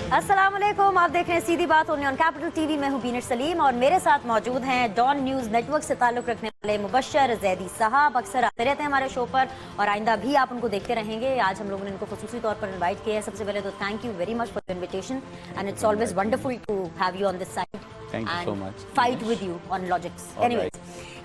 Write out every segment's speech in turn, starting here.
अस्सलामुअलैकुम, आप देख रहे हैं सीधी बात ओनली ऑन कैपिटल टीवी। मैं हूं बीनर सलीम और मेरे साथ मौजूद हैं डॉन न्यूज़ नेटवर्क से ताल्लुक़ रखने वाले मुबश्शर ज़ैदी साहब। अक्सर आते रहते हैं हमारे शो पर और आइंदा भी आप उनको देखते रहेंगे। आज हम लोगों ने इनको खुसूसी तौर पर इन्वाइट किया है। सबसे पहले तो thank you very much for the invitation and it's always wonderful to have you on this side and fight with you on logics. Anyways,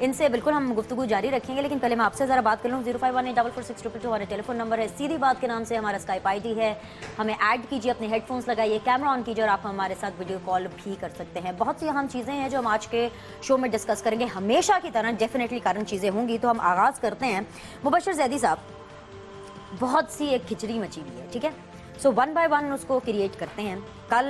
इनसे बिल्कुल हम गुफ्तगू जारी रखेंगे, लेकिन पहले मैं आपसे ज़रा बात कर लूँ। 0518446222 हमारा टेलीफोन नंबर है, सीधी बात के नाम से हमारा स्काइप आईडी है। हमें ऐड कीजिए, अपने हेडफोन्स लगाइए, कैमरा ऑन कीजिए और आप हमारे साथ वीडियो कॉल भी कर सकते हैं। बहुत सी अहम चीज़ें हैं जो हम आज के शो में डिस्कस करेंगे। हमेशा की तरह डेफिनेटली कारण चीज़ें होंगी, तो हम आगाज़ करते हैं। मुबश्शर ज़ैदी साहब, बहुत सी एक खिचड़ी मची हुई है, ठीक है? सो वन बाय वन उसको क्रिएट करते हैं। कल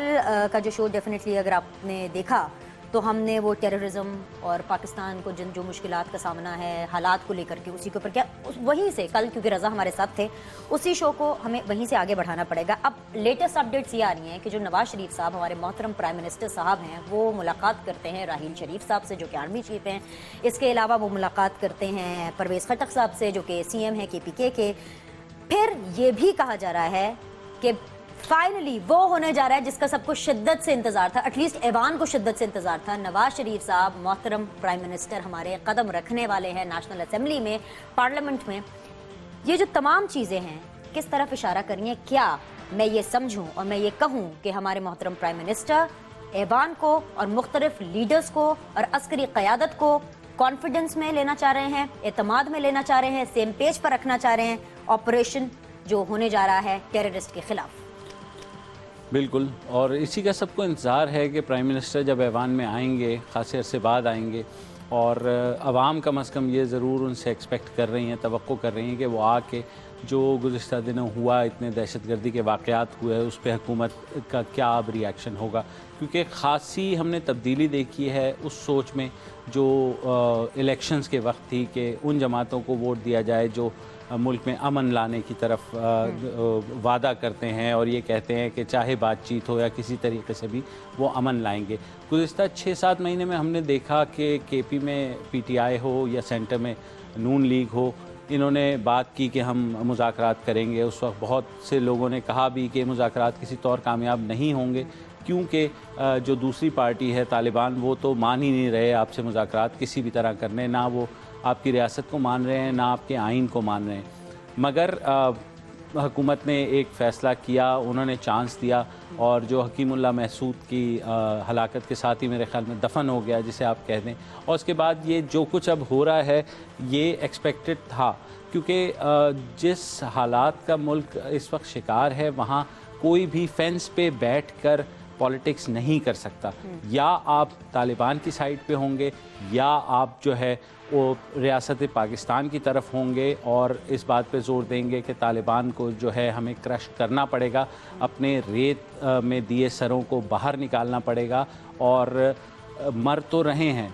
का जो शो डेफिनेटली अगर आपने देखा तो हमने वो टेररिज्म और पाकिस्तान को जिन जो मुश्किलात का सामना है, हालात को लेकर के, उसी के ऊपर क्या वहीं से कल, क्योंकि रज़ा हमारे साथ थे, उसी शो को हमें वहीं से आगे बढ़ाना पड़ेगा। अब लेटेस्ट अपडेट्स ये आ रही हैं कि जो नवाज शरीफ साहब, हमारे मोहतरम प्राइम मिनिस्टर साहब हैं, वो मुलाकात करते हैं राहील शरीफ साहब से, जो कि आर्मी चीफ हैं। इसके अलावा वो मुलाकात करते हैं परवेज़ खटक साहब से, जो कि CM हैं KPK के। फिर ये भी कहा जा रहा है कि फाइनली वो होने जा रहा है जिसका सबको शिद्दत से इंतजार था, एटलीस्ट ऐवान को शिद्दत से इंतजार था। नवाज शरीफ साहब, मोहतरम प्राइम मिनिस्टर, हमारे कदम रखने वाले हैं नेशनल असेंबली में, पार्लियामेंट में। ये जो तमाम चीज़ें हैं किस तरफ इशारा करी हैं? क्या मैं ये समझूं और मैं ये कहूं कि हमारे मोहतरम प्राइम मिनिस्टर ऐवान को और मुख्तलिफ लीडर्स को और अस्करी क़यादत को कॉन्फिडेंस में लेना चाह रहे हैं, एतमाद में लेना चाह रहे हैं, सेम पेज पर रखना चाह रहे हैं ऑपरेशन जो होने जा रहा है टेररिस्ट के खिलाफ? बिल्कुल, और इसी का सबको इंतज़ार है कि प्राइम मिनिस्टर जब ऐवान में आएंगे, ख़ास अरसे बाद आएंगे, और आवाम कम अज़ कम ये ज़रूर उनसे एक्सपेक्ट कर रही हैं, तवक्को कर रही हैं कि वो आके जो गुज़िश्ता दिनों हुआ, इतने दहशतगर्दी के वाक़यात हुए, उस पर हुकूमत का क्या अब रिएक्शन होगा। क्योंकि ख़ासी हमने तब्दीली देखी है उस सोच में जो इलेक्शंस के वक्त थी कि उन जमातों को वोट दिया जाए जो मुल्क में अमन लाने की तरफ वादा करते हैं और ये कहते हैं कि चाहे बातचीत हो या किसी तरीके से भी वो अमन लाएंगे। गुज़िश्ता 6-7 महीने में हमने देखा कि KP में PTI हो या सेंटर में नून लीग हो, इन्होंने बात की कि हम मुज़ाकरात करेंगे। उस वक्त बहुत से लोगों ने कहा भी कि मुज़ाकरात किसी तौर कामयाब नहीं होंगे, क्योंकि जो दूसरी पार्टी है तालिबान, वो तो मान ही नहीं रहे आपसे मुज़ाकरात किसी भी तरह करने, ना वो आपकी रियासत को मान रहे हैं, ना आपके आइन को मान रहे हैं। मगर हुकूमत ने एक फ़ैसला किया, उन्होंने चांस दिया, और जो हकीमुल्लाह महसूद की हलाकत के साथ ही मेरे ख़्याल में दफन हो गया, जिसे आप कह दें। और उसके बाद ये जो कुछ अब हो रहा है ये एक्सपेक्टेड था, क्योंकि जिस हालात का मुल्क इस वक्त शिकार है, वहाँ कोई भी फेंस पे बैठ कर पॉलिटिक्स नहीं कर सकता। या आप तालिबान की साइड पे होंगे या आप जो है वो रियासत पाकिस्तान की तरफ होंगे और इस बात पे ज़ोर देंगे कि तालिबान को जो है हमें क्रश करना पड़ेगा, अपने रेत में दिए सरों को बाहर निकालना पड़ेगा। और मर तो रहे हैं,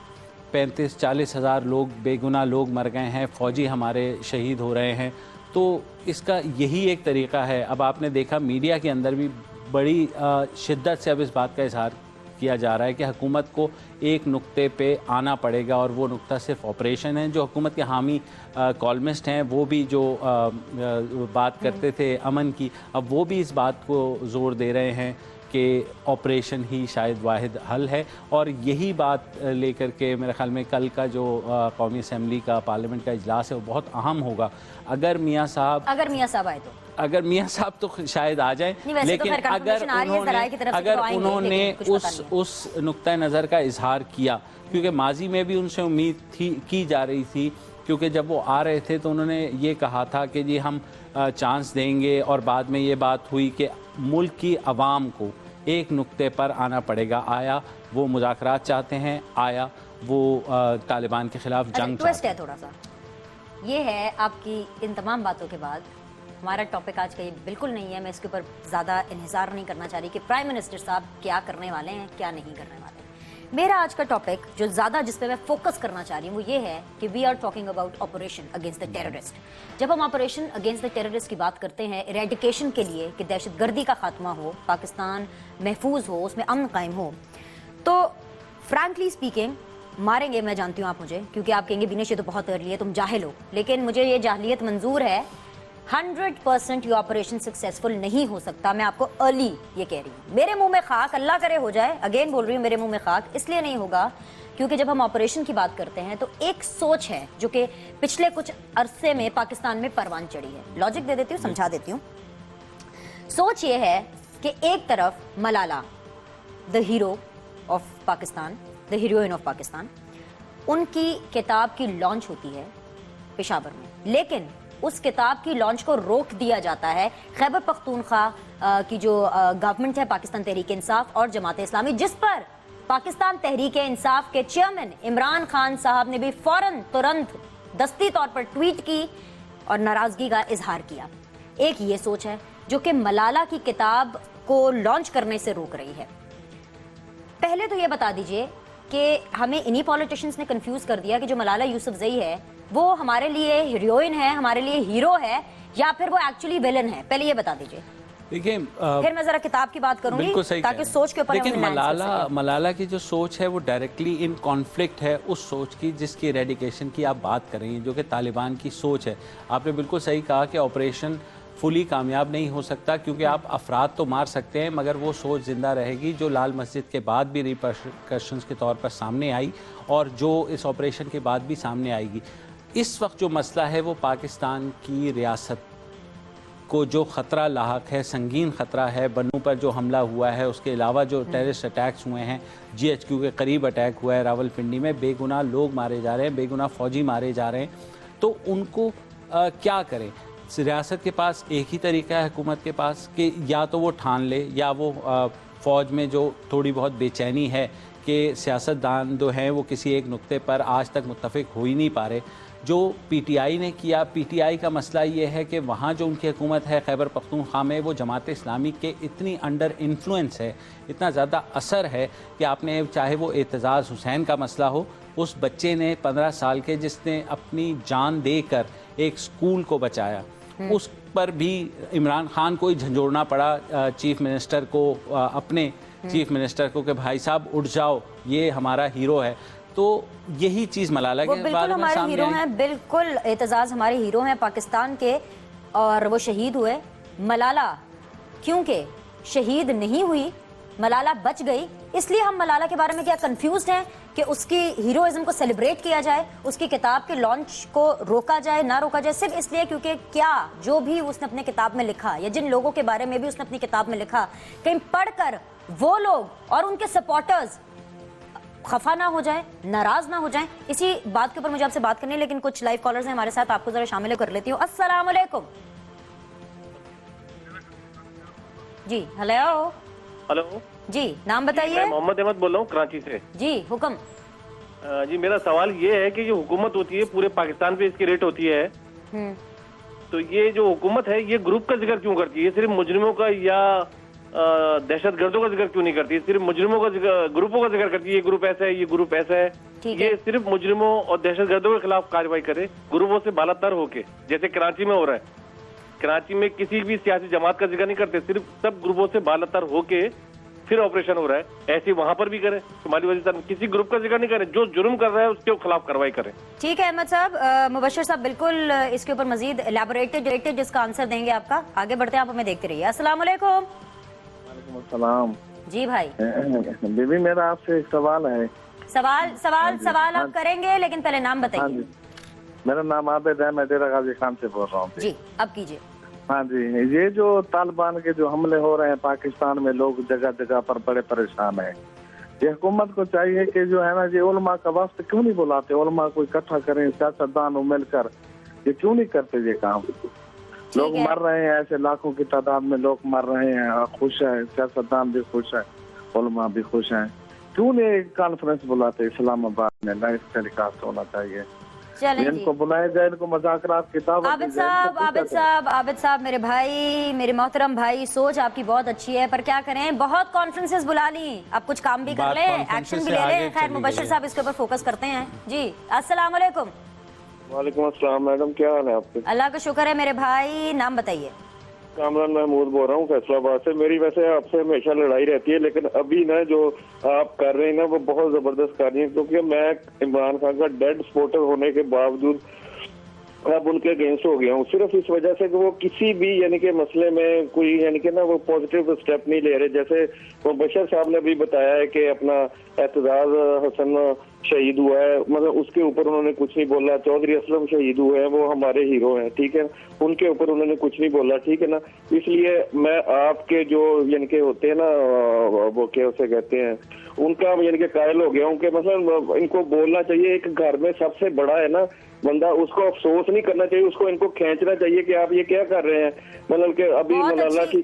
35-40 हज़ार लोग, बेगुनाह लोग मर गए हैं, फ़ौजी हमारे शहीद हो रहे हैं। तो इसका यही एक तरीक़ा है। अब आपने देखा मीडिया के अंदर भी बड़ी शिद्दत से अब इस बात का इजहार किया जा रहा है कि हुकूमत को एक नुक्ते पे आना पड़ेगा, और वो नुक्ता सिर्फ ऑपरेशन है। जो हुकूमत के हामी कॉलमिस्ट हैं वो भी जो बात करते थे अमन की, अब वो भी इस बात को ज़ोर दे रहे हैं कि ऑपरेशन ही शायद वाहिद हल है। और यही बात लेकर के मेरे ख़्याल में कल का जो कौमी असम्बली का, पार्लियामेंट का इजलास है, वो बहुत अहम होगा। अगर मियाँ साहब आए तो, अगर मियाँ साहब तो शायद आ जाएं, लेकिन अगर उन्होंने उस नुक्ता नज़र का इजहार किया, क्योंकि माजी में भी उनसे उम्मीद की जा रही थी, क्योंकि जब वो आ रहे थे तो उन्होंने ये कहा था कि जी हम चांस देंगे, और बाद में ये बात हुई कि मुल्क की आवाम को एक नुक्ते पर आना पड़ेगा। आया वो मुज़ाकरात चाहते हैं, आया वो तालिबान के खिलाफ जंग चाहते हैं। थोड़ा सा ये है आपकी इन तमाम बातों के बाद, हमारा टॉपिक आज का ये बिल्कुल नहीं है, मैं इसके ऊपर ज़्यादा इन्हिसार नहीं करना चाह रही कि प्राइम मिनिस्टर साहब क्या करने वाले हैं, क्या नहीं करने वाले हैं। मेरा आज का टॉपिक जो ज़्यादा जिस पे मैं फोकस करना चाह रही हूँ वो ये है कि we are talking about operation against the terrorist. जब हम ऑपरेशन अगेंस्ट द टेररिस्ट की बात करते हैं, इरेडिकेशन के लिए कि दहशतगर्दी का खात्मा हो, पाकिस्तान महफूज हो, उसमें अमन कायम हो, तो फ्रैंकली स्पीकिंग मारेंगे, मैं जानती हूँ आप मुझे, क्योंकि आप कहेंगे बिनेश ये तो बहुत अर्ली है, तुम जाहिल हो, लेकिन मुझे ये जाहिलियत मंजूर है 100% ये ऑपरेशन सक्सेसफुल नहीं हो सकता। मैं आपको अर्ली ये कह रही हूँ। मेरे मुंह में खाक, अल्लाह करे हो जाए, अगेन बोल रही हूँ, मेरे मुंह में खाक इसलिए नहीं होगा क्योंकि जब हम ऑपरेशन की बात करते हैं तो एक सोच है जो कि पिछले कुछ अरसे में पाकिस्तान में परवान चढ़ी है। लॉजिक दे देती हूँ, समझा देती हूँ। सोच ये है कि एक तरफ Malala, the hero of Pakistan, the heroine of Pakistan, उनकी किताब की लॉन्च होती है पेशावर में, लेकिन उस किताब की लॉन्च को रोक दिया जाता है खैबर पख्तूनख्वा की जो गवर्नमेंट है, पाकिस्तान तहरीक इंसाफ और जमात इस्लामी, जिस पर पाकिस्तान तहरीक इंसाफ के चेयरमैन इमरान खान साहब ने भी फौरन तुरंत दस्ती तौर पर ट्वीट की और नाराजगी का इजहार किया। एक ये सोच है जो कि मलाला की किताब को लॉन्च करने से रोक रही है। पहले तो ये बता दीजिए कि हमें इन्हीं पॉलिटिशियंस ने कंफ्यूज कर दिया कि जो मलाला यूसुफजई है वो हमारे लिए हीरोइन है, हमारे लिए हीरो है, या फिर वो एक्चुअली विलन है। पहले ये बता दीजिए। देखिए, फिर मैं जरा किताब की बात करूंगी ताकि सोच के ऊपर लेकिन मलाला की जो सोच है वो डायरेक्टली इन कॉन्फ्लिक्ट है उस सोच की जिसकी रेडिकेशन की आप बात कर रही हैं, जो कि तालिबान की सोच है। आपने बिल्कुल सही कहा कि ऑपरेशन फुली कामयाब नहीं हो सकता क्योंकि आप अफराद तो मार सकते हैं मगर वो सोच ज़िंदा रहेगी जो लाल मस्जिद के बाद भी रिपरकशंस के तौर पर सामने आई और जो इस ऑपरेशन के बाद भी सामने आएगी। इस वक्त जो मसला है वो पाकिस्तान की रियासत को जो ख़तरा लाहक है, संगीन ख़तरा है। बन्नू पर जो हमला हुआ है, उसके अलावा जो टेररिस्ट अटैक्स हुए हैं, GHQ के करीब अटैक हुआ है रावलपिंडी में, बेगुनाह लोग मारे जा रहे हैं, बेगुनाह फ़ौजी मारे जा रहे हैं, तो उनको क्या करें? रियासत के पास एक ही तरीका है हुकूमत के पास कि या तो वो ठान ले या वो फ़ौज में जो थोड़ी बहुत बेचैनी है कि सियासतदान जो हैं वो किसी एक नुक्ते पर आज तक मुत्तफिक हो ही नहीं पा रहे। जो PTI ने किया, PTI का मसला ये है कि वहाँ जो उनकी हुकूमत है खैबर पख्तूनख्वा में, वो जमात इस्लामी के इतनी अंडर इन्फ्लुएंस है, इतना ज़्यादा असर है कि आपने चाहे वो एतज़ाज़ हुसैन का मसला हो, उस बच्चे ने 15 साल के जिसने अपनी जान देकर एक स्कूल को बचाया, उस पर भी इमरान खान को ही झंझोड़ना पड़ा चीफ मिनिस्टर को, अपने चीफ मिनिस्टर को, कि भाई साहब उठ जाओ, ये हमारा हीरो है। तो यही चीज़ मलाला के बारे में सामने हीरो हैं, बिल्कुल एतजाज़ हमारे हीरो हैं पाकिस्तान के, और वो शहीद हुए। मलाला क्योंकि शहीद नहीं हुई, मलाला बच गई, इसलिए हम मलाला के बारे में क्या कंफ्यूज्ड हैं कि उसकी हीरोइज्म को सेलिब्रेट किया जाए, उसकी किताब के लॉन्च को रोका जाए, ना रोका जाए, सिर्फ इसलिए क्योंकि क्या जो भी उसने अपने किताब में लिखा या जिन लोगों के बारे में भी उसने अपनी किताब में लिखा, कहीं पढ़कर वो लोग और उनके सपोर्टर्स खफा ना हो जाए, नाराज ना हो जाए। इसी बात के ऊपर मुझे आपसे बात करनी है, लेकिन कुछ लाइव कॉलर्स हैं हमारे साथ, आपको जरा शामिल कर लेती हूँ। अस्सलाम वालेकुम जी। हेलो हेलो जी, नाम बताइए। मैं मोहम्मद अहमद बोल रहा हूँ कराची से। जी हुक्म। जी मेरा सवाल ये है कि जो हुकूमत होती है पूरे पाकिस्तान पे इसकी रेट होती है, तो ये जो हुकूमत है ये ग्रुप का जिक्र क्यों करती है? सिर्फ मुजरिमों का या दहशतगर्दों का जिक्र क्यों नहीं करती? सिर्फ मुजरिमों का ग्रुपों का जिक्र करती है, ये ग्रुप ऐसा है, ये ग्रुप ऐसा है। ये सिर्फ मुजरिमों और दहशतगर्दों के खिलाफ कार्रवाई करे, ग्रुपों से बालातर होके, जैसे कराची में हो रहा है। कराची में किसी भी सियासी जमात का जिक्र नहीं करते, सिर्फ सब ग्रुपों से बालातर होके फिर ऑपरेशन हो रहा है। ऐसे वहां पर भी करें, शुमाली वजीरिस्तान किसी ग्रुप का जिक्र नहीं करें, जो जुर्म कर रहा है उसके खिलाफ कार्रवाई करें। ठीक है अहमद साहब, मुबश्शिर साहब बिल्कुल इसके ऊपर मजीद एलैबोरेटेड जिसका आंसर देंगे आपका। आगे बढ़ते हैं, आप हमें देखते रहिए। अस्सलाम वालेकुम। सलाम जी भाई। बीबी मेरा आपसे एक सवाल है। सवाल आप करेंगे, लेकिन पहले नाम बताइए। मेरा नाम आबिद है, मैं डेरा गाजी खान से बोल रहा हूँ। जी अब कीजिए। हाँ जी, ये जो तालिबान के जो हमले हो रहे हैं पाकिस्तान में, लोग जगह जगह पर बड़े परेशान हैं। ये हुकूमत को चाहिए कि जो है ना, ये उलमा का वास्ते क्यों नहीं बुलाते, उलमा को इकट्ठा करें, सियासतदान मिलकर, ये क्यों नहीं करते ये काम? लोग मर रहे हैं, ऐसे लाखों की तादाद में लोग मर रहे हैं, खुश है, सियासतदान भी खुश है, उलमा भी खुश हैं, क्यों नहीं कॉन्फ्रेंस बुलाते इस्लामाबाद में? लाइव टेलीकास्ट होना चाहिए, इनको बुलाया जाए, इनको मुज़ाकरात की दावत दी जाए। आबिद साहब मेरे भाई, मेरे मोहतरम भाई, सोच आपकी बहुत अच्छी है, पर क्या करें, बहुत कॉन्फ्रेंसेस बुला ली, अब कुछ काम भी कर ले, एक्शन भी ले ले। खैर मुबश्शिर साहब इसके ऊपर फोकस करते हैं। जी अस्सलाम वालेकुम। वालेकुम अस्सलाम मैडम, क्या हाल है आपके? अल्लाह का शुक्र है मेरे भाई, नाम बताइए। कामरान महमूद बोल रहा हूँ फैसलाबाद से। मेरी वैसे आपसे हमेशा लड़ाई रहती है, लेकिन अभी ना जो आप कर रहे हैं ना वो बहुत जबरदस्त कर रही है, क्योंकि मैं इमरान खान का डेड सपोर्टर होने के बावजूद अब उनके अगेंस्ट हो गया हूँ, सिर्फ इस वजह से कि वो किसी भी यानी कि मसले में कोई यानी कि ना वो पॉजिटिव स्टेप नहीं ले रहे। जैसे वो बशर साहब ने भी बताया है कि अपना एतजाज हसन शहीद हुआ है, मतलब उसके ऊपर उन्होंने कुछ नहीं बोला। चौधरी असलम शहीद हुए हैं, वो हमारे हीरो हैं, ठीक है, उनके ऊपर उन्होंने कुछ नहीं बोला, ठीक है ना। इसलिए मैं आपके जो यानी कि होते हैं ना, वो क्या उसे कहते हैं, उनका यानी कि कायल हो गया हूँ कि मतलब इनको बोलना चाहिए। एक घर में सबसे बड़ा है ना बंदा, उसको अफसोस नहीं करना चाहिए, उसको इनको खींचना चाहिए कि आप ये क्या कर रहे हैं। मतलब कि अभी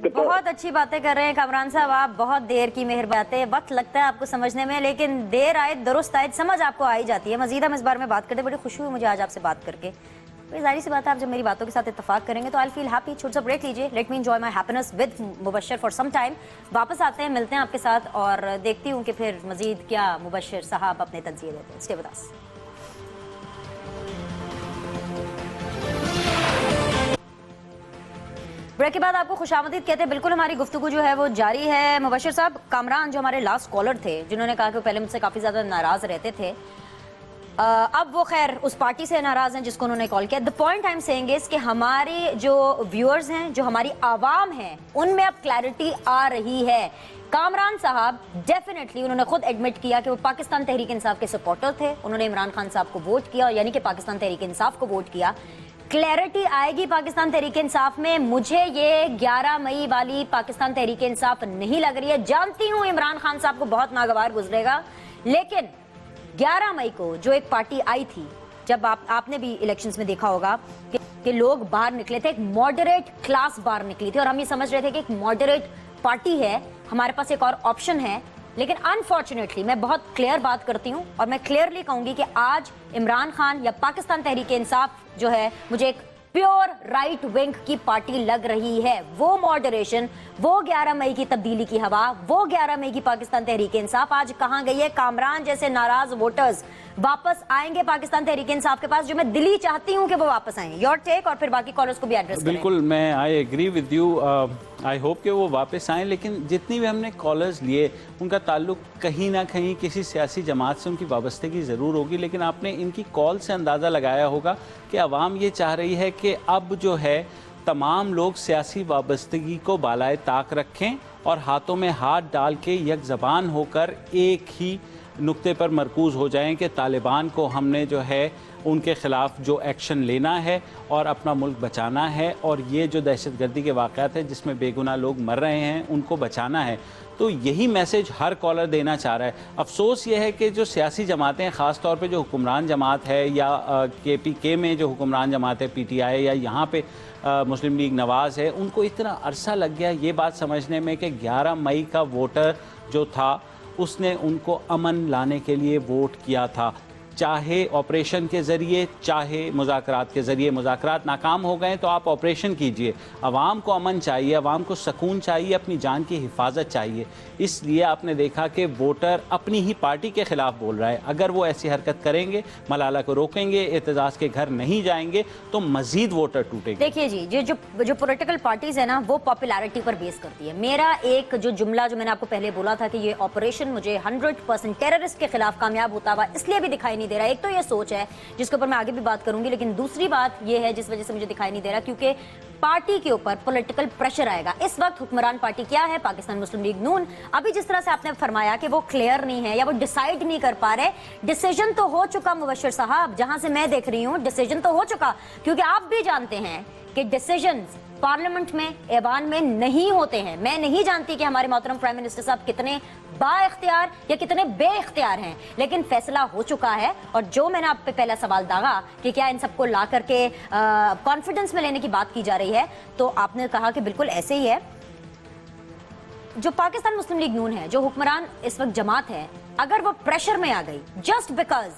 बहुत अच्छी बातें कर रहे हैं कामरान साहब, आप बहुत देर की मेहरबानी, वक्त लगता है आपको समझने में, लेकिन देर आए दुरुस्त आए, समझ आपको आ ही जाती है। मजीद हम इस बारे में बात करते, बड़ी खुशी हुई मुझे आज आपसे बात करके। जाहिर सी बात है, आप जब मेरी बातों के साथ इत्तेफाक करेंगे तो आई फील हैप्पी। छोटा सा ब्रेक लीजिए, let me enjoy my happiness with Mubashir for some time. वापस आते हैं, मिलते हैं आपके साथ और देखती हूँ कि फिर मजीद क्या मुबश्शिर साहब अपने तंज़िए देते हैं। Stay with us. ब्रेक के बाद आपको खुशामदीद कहते हैं। बिल्कुल हमारी गुफ्तगू जो है वो जारी है। मुबश्शिर साहब, कामरान जो हमारे लास्ट कॉलर थे, जिन्होंने कहा कि वो पहले मुझसे काफ़ी ज़्यादा नाराज़ रहते थे, अब वो खैर उस पार्टी से नाराज़ हैं जिसको उन्होंने कॉल किया। The point I am saying is कि हमारे जो व्यूअर्स हैं, जो हमारी आवाम है, उनमें अब क्लैरिटी आ रही है। कामरान साहब डेफिनेटली, उन्होंने खुद एडमिट किया कि वो पाकिस्तान तहरीक इंसाफ के सपोर्टर थे, उन्होंने इमरान खान साहब को वोट किया, यानी कि पाकिस्तान तहरीक इंसाफ को वोट किया। क्लैरिटी आएगी पाकिस्तान तहरीक इंसाफ में। मुझे ये 11 मई वाली पाकिस्तान तहरीक इंसाफ नहीं लग रही है। जानती हूँ इमरान खान साहब को बहुत नागवार गुजरेगा, लेकिन 11 मई को जो एक पार्टी आई थी, जब आपने भी इलेक्शंस में देखा होगा कि लोग बाहर निकले थे, एक मॉडरेट क्लास बाहर निकली थी और हम ये समझ रहे थे कि एक मॉडरेट पार्टी है, हमारे पास एक और ऑप्शन है। लेकिन अनफॉर्चुनेटली मैं बहुत क्लियर बात करती हूं और मैं क्लियरली कहूंगी कि आज इमरान खान या पाकिस्तान तहरीक इंसाफ जो है, मुझे एक प्योर राइट विंग की पार्टी लग रही है। वो मॉडरेशन, वो 11 मई की तब्दीली की हवा, वो 11 मई की पाकिस्तान तहरीक इंसाफ आज कहां गई है? कामरान जैसे नाराज वोटर्स वापस आएंगे पाकिस्तान तहरीक इंसाफ के पास, जो मैं दिली चाहती हूं कि वो वापस आए। योर टेक, और फिर बाकी कॉलर्स को भी एड्रेस करें। बिल्कुल, मैं I agree with you, I hope कि वो वापस आएँ। लेकिन जितनी भी हमने कॉलर्स लिए, उनका ताल्लुक कहीं ना कहीं किसी सियासी जमात से उनकी वाबस्तगी ज़रूर होगी। लेकिन आपने इनकी कॉल से अंदाज़ा लगाया होगा कि अवाम ये चाह रही है कि अब जो है तमाम लोग सियासी वाबस्तगी को बालाए ताक रखें और हाथों में हाथ डाल के एक ज़बान होकर एक ही नुक्ते पर मरकूज़ हो जाएं कि तालिबान को हमने जो है उनके ख़िलाफ़ जो एक्शन लेना है और अपना मुल्क बचाना है, और ये जो दहशतगर्दी के वाक़यात हैं जिसमें बेगुनाह लोग मर रहे हैं उनको बचाना है। तो यही मैसेज हर कॉलर देना चाह रहा है। अफसोस ये है कि जो सियासी जमातें, ख़ास तौर पे जो हुक्मरान जमात है या KPK में जो हुक्मरान जमात है PTI, या यहाँ पे मुस्लिम लीग नवाज़ है, उनको इतना अरसा लग गया ये बात समझने में कि 11 मई का वोटर जो था उसने उनको अमन लाने के लिए वोट किया था, चाहे ऑपरेशन के ज़रिए चाहे मुज़ाकरात के ज़रिए। मुज़ाकरात नाकाम हो गए तो आप ऑपरेशन कीजिए। आवाम को अमन चाहिए, आवाम को सुकून चाहिए, अपनी जान की हिफाजत चाहिए। इसलिए आपने देखा कि वोटर अपनी ही पार्टी के ख़िलाफ़ बोल रहा है। अगर वो ऐसी हरकत करेंगे, मलाला को रोकेंगे, एतजाज़ के घर नहीं जाएंगे, तो मज़ीद वोटर टूटेंगे। देखिए जी, जो पॉलिटिकल पार्टीज़ है ना, वो पॉपुलैरिटी पर बेस करती है। मेरा एक जो जुमला जो मैंने आपको पहले बोला था कि ये ऑपरेशन मुझे 100% टेररिस्ट के खिलाफ कामयाब होता हुआ इसलिए भी दिखाई नहीं दे रहा। एक तो ये सोच है जिसके ऊपर मैं आगे भी बात करूंगी, लेकिन दूसरी बात ये है जिस वजह से मुझे दिखाई नहीं दे रहा, क्योंकि पार्टी के ऊपर पॉलिटिकल प्रेशर आएगा। इस वक्त हुक्मरान पार्टी क्या है? पाकिस्तान मुस्लिम लीग नून। अभी जिस तरह से आपने फरमाया कि वो क्लियर नहीं है या वो डिसाइड नहीं कर पा रहे, डिसीजन तो हो चुका मुबश्शिर साहब, जहां से मैं देख रही हूं डिसीजन तो हो चुका, क्योंकि आप भी जानते हैं कि डिसीजन पार्लियामेंट में, ऐवान में नहीं होते हैं। मैं नहीं जानती कि हमारे मोहतरम प्राइम मिनिस्टर साहब कितने बाइख्तियार या कितने बेइख्तियार हैं, लेकिन फैसला हो चुका है। और जो मैंने आप पे पहला सवाल दागा कि क्या इन सबको ला करके कॉन्फिडेंस में लेने की बात की जा रही है, तो आपने कहा कि बिल्कुल ऐसे ही है। जो पाकिस्तान मुस्लिम लीग नून है, जो हुक्मरान इस वक्त जमात है, अगर वो प्रेशर में आ गई जस्ट बिकॉज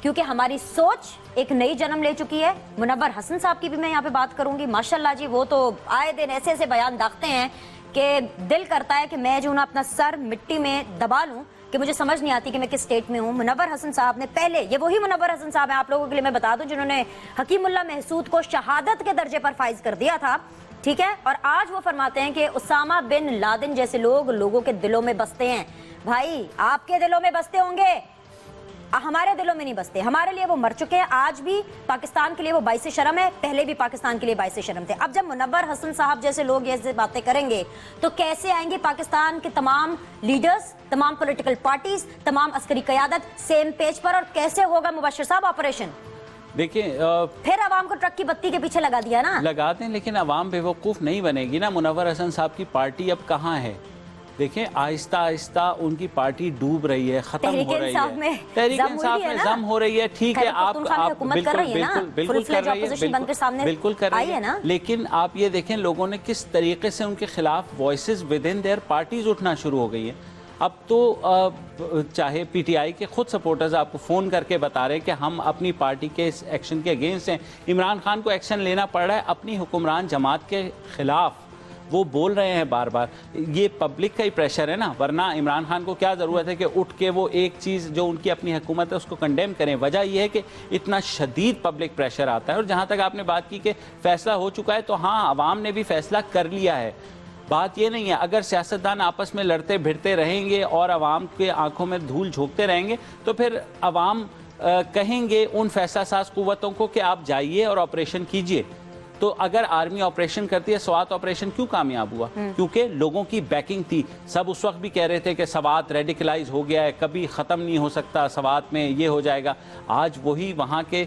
क्योंकि हमारी सोच एक नई जन्म ले चुकी है। मुनव्वर हसन साहब की भी मैं यहाँ पे बात करूंगी, माशाल्लाह जी, वो तो आए दिन ऐसे ऐसे बयान दागते हैं कि दिल करता है कि मैं जो ना अपना सर मिट्टी में दबा लूं, कि मुझे समझ नहीं आती कि मैं किस स्टेट में हूँ। मुनव्वर हसन साहब ने पहले, ये वही मुनव्वर हसन साहब है, आप लोगों के लिए मैं बता दूं, जिन्होंने हकीमुल्लाह महसूद को शहादत के दर्जे पर फाइज कर दिया था, ठीक है। और आज वो फरमाते हैं कि उसामा बिन लादेन जैसे लोग लोगों के दिलों में बसते हैं। भाई, आपके दिलों में बसते होंगे, हमारे दिलों में नहीं बसते। हमारे लिए वो मर चुके हैं, आज भी पाकिस्तान के लिए वो बाइसे शर्म है, पहले भी पाकिस्तान के लिए बाइसे शर्म थे। अब जब मुनव्वर हसन साहब जैसे लोग ऐसे बातें करेंगे तो कैसे आएंगे पाकिस्तान के तमाम लीडर्स, तमाम पॉलिटिकल पार्टीज, तमाम अस्करी क़यादत सेम पेज पर, और कैसे होगा मुबश्शिर साहब ऑपरेशन? देखिए फिर अवाम को ट्रक की बत्ती के पीछे लगा दिया ना। लगा दें, लेकिन अवाम बेवकूफ़ नहीं बनेगी ना। मुनव्वर हसन साहब की पार्टी अब कहाँ है? देखिए आहिस्ता आहिस्ता उनकी पार्टी डूब रही है, खत्म हो रही है। तहरीक इंसाफ में जम हो रही है, ठीक है, आप बिल्कुल कर रही है, बिल्कुल कर रही है, लेकिन आप ये देखें लोगों ने किस तरीके से उनके खिलाफ voices with in their parties उठना शुरू हो गई है। अब तो चाहे पीटीआई के खुद सपोर्टर्स आपको फ़ोन करके बता रहे हैं कि हम अपनी पार्टी के इस एक्शन के अगेंस्ट हैं। इमरान खान को एक्शन लेना पड़ रहा है अपनी हुक्मरान जमात के खिलाफ, वो बोल रहे हैं बार बार। ये पब्लिक का ही प्रेशर है ना, वरना इमरान खान को क्या ज़रूरत है कि उठ के वो एक चीज़ जो उनकी अपनी हुकूमत है उसको कंडेम करें। वजह यह है कि इतना शदीद पब्लिक प्रेशर आता है। और जहाँ तक आपने बात की कि फ़ैसला हो चुका है, तो हाँ, अवाम ने भी फ़ैसला कर लिया है। बात ये नहीं है, अगर सियासतदान आपस में लड़ते भिड़ते रहेंगे और अवाम के आंखों में धूल झोंकते रहेंगे तो फिर अवाम कहेंगे उन फैसला साज कुव्वतों को कि आप जाइए और ऑपरेशन कीजिए। तो अगर आर्मी ऑपरेशन करती है, स्वात ऑपरेशन क्यों कामयाब हुआ? क्योंकि लोगों की बैकिंग थी। सब उस वक्त भी कह रहे थे कि स्वात रेडिकलाइज हो गया है, कभी ख़त्म नहीं हो सकता, स्वात में ये हो जाएगा। आज वही वहाँ के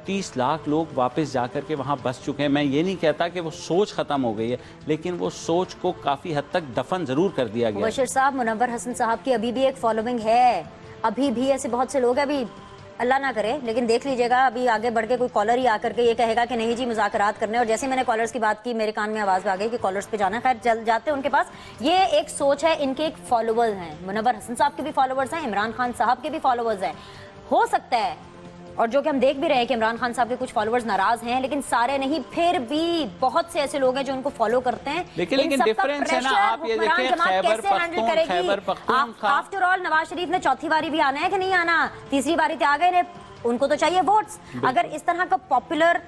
30 लाख लोग वापस जाकर के वहाँ बस चुके हैं। मैं ये नहीं कहता कि वो सोच ख़त्म हो गई है, लेकिन वो सोच को काफ़ी हद तक दफन ज़रूर कर दिया गया। मुबश्शिर साहब, मुनव्वर हसन साहब की अभी भी एक फॉलोइंग है, अभी भी ऐसे बहुत से लोग हैं। अभी अल्लाह ना करे, लेकिन देख लीजिएगा अभी आगे बढ़ के कोई कॉलर ही आकर के ये कहेगा कि नहीं जी मुज़ाकरात करने, और जैसे मैंने कॉलर्स की बात की मेरे कान में आवाज़ आ गई कि कॉलर्स पे जाना। खैर जल जाते हैं उनके पास। ये एक सोच है, इनके एक फॉलोवर्स हैं, मुनव्वर हसन साहब के भी फॉलोवर्स हैं, इमरान खान साहब के भी फॉलोवर्स हैं। हो सकता है, और जो कि हम देख भी रहे हैं कि इमरान खान साहब के कुछ फॉलोअर्स नाराज हैं, लेकिन सारे नहीं, फिर भी बहुत से ऐसे लोग हैं जो उनको फॉलो करते हैं। लेकिन डिफरेंस है ना, आप ये देखिए खैबर पख्तूनख्वा, आफ्टर ऑल नवाज शरीफ ने चौथी बारी भी आना है कि नहीं आना, तीसरी बारी तो आ गए, उनको तो चाहिए वोट्स। अगर इस तरह का पॉपुलर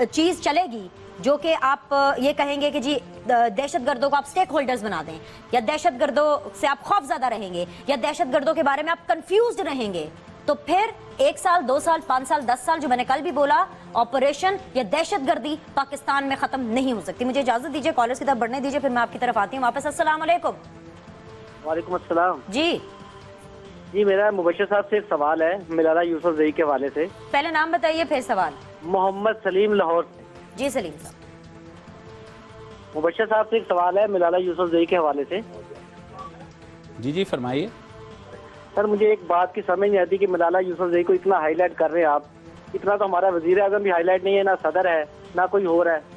चीज चलेगी जो कि आप ये कहेंगे कि जी दहशतगर्दों को आप स्टेक होल्डर्स बना दें, या दहशतगर्दों से आप खौफजदा रहेंगे, या दहशतगर्दों के बारे में आप कंफ्यूज्ड रहेंगे, तो फिर 1 साल 2 साल 5 साल 10 साल, जो मैंने कल भी बोला, ऑपरेशन या दहशतगर्दी पाकिस्तान में खत्म नहीं हो सकती। मुझे इजाजत दीजिए, कॉलर्स की तरफ बढ़ने दीजिए, फिर मैं आपकी तरफ आती हूँ वापस। अस्सलाम वालेकुम। वालेकुम अस्सलाम। जी, मेरा मुबश्शिर साहब से एक सवाल है मलाला यूसुफजई के हवाले से। पहले नाम बताइए फिर सवाल। मोहम्मद सलीम, लाहौर से। जी सलीम साहब। मुबश्शिर साहब से एक सवाल है मलाला यूसुफजई के हवाले से। जी फरमाइए। सर, मुझे एक बात की समझ नहीं आती कि मलाला यूसुफजई को इतना हाईलाइट कर रहे हैं आप। इतना तो हमारा वजीर आजम भी हाईलाइट नहीं है, ना सदर है, ना कोई हो रहा है।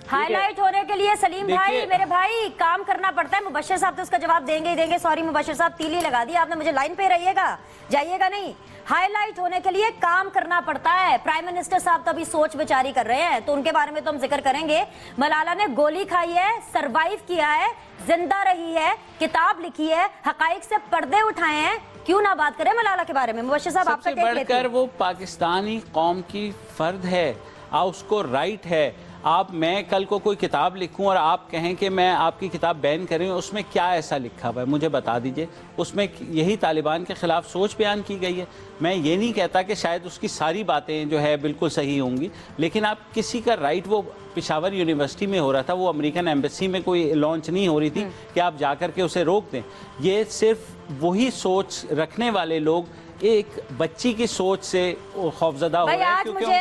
हाईलाइट होने के लिए सलीम भाई, मेरे भाई, काम करना पड़ता है। मुबश्शिर साहब तो उसका जवाब देंगे ही देंगे। सॉरी मुबश्शिर साहब, तीली लगा दी आपने, मुझे लाइन पे रहिएगा, जाइएगा नहीं। हाईलाइट होने के लिए काम करना पड़ता है। प्राइम मिनिस्टर साहब तो अभी सोच विचारी कर रहे हैं, तो उनके बारे में तो हम जिक्र करेंगे। मलाला ने गोली खाई है, सरवाइव किया है, जिंदा रही है, किताब लिखी है, हकाइक से पर्दे उठाए हैं, क्यों ना बात करें मलाला के बारे में? मुबश्शिर साहब, आपका टेक लेते हैं। वो पाकिस्तानी कौम की फर्द है, उसको राइट है। मैं कल को कोई किताब लिखूं और आप कहें कि मैं आपकी किताब बैन कर रही हूं, उसमें क्या ऐसा लिखा हुआ है मुझे बता दीजिए। उसमें यही तालिबान के खिलाफ सोच बयान की गई है। मैं ये नहीं कहता कि शायद उसकी सारी बातें जो है बिल्कुल सही होंगी, लेकिन आप किसी का राइट, वो पेशावर यूनिवर्सिटी में हो रहा था, वो अमेरिकन एम्बेसी में कोई लॉन्च नहीं हो रही थी कि आप जाकर के उसे रोक दें। ये सिर्फ वही सोच रखने वाले लोग एक बच्ची की सोच से खौफजदा हो रहे हैं।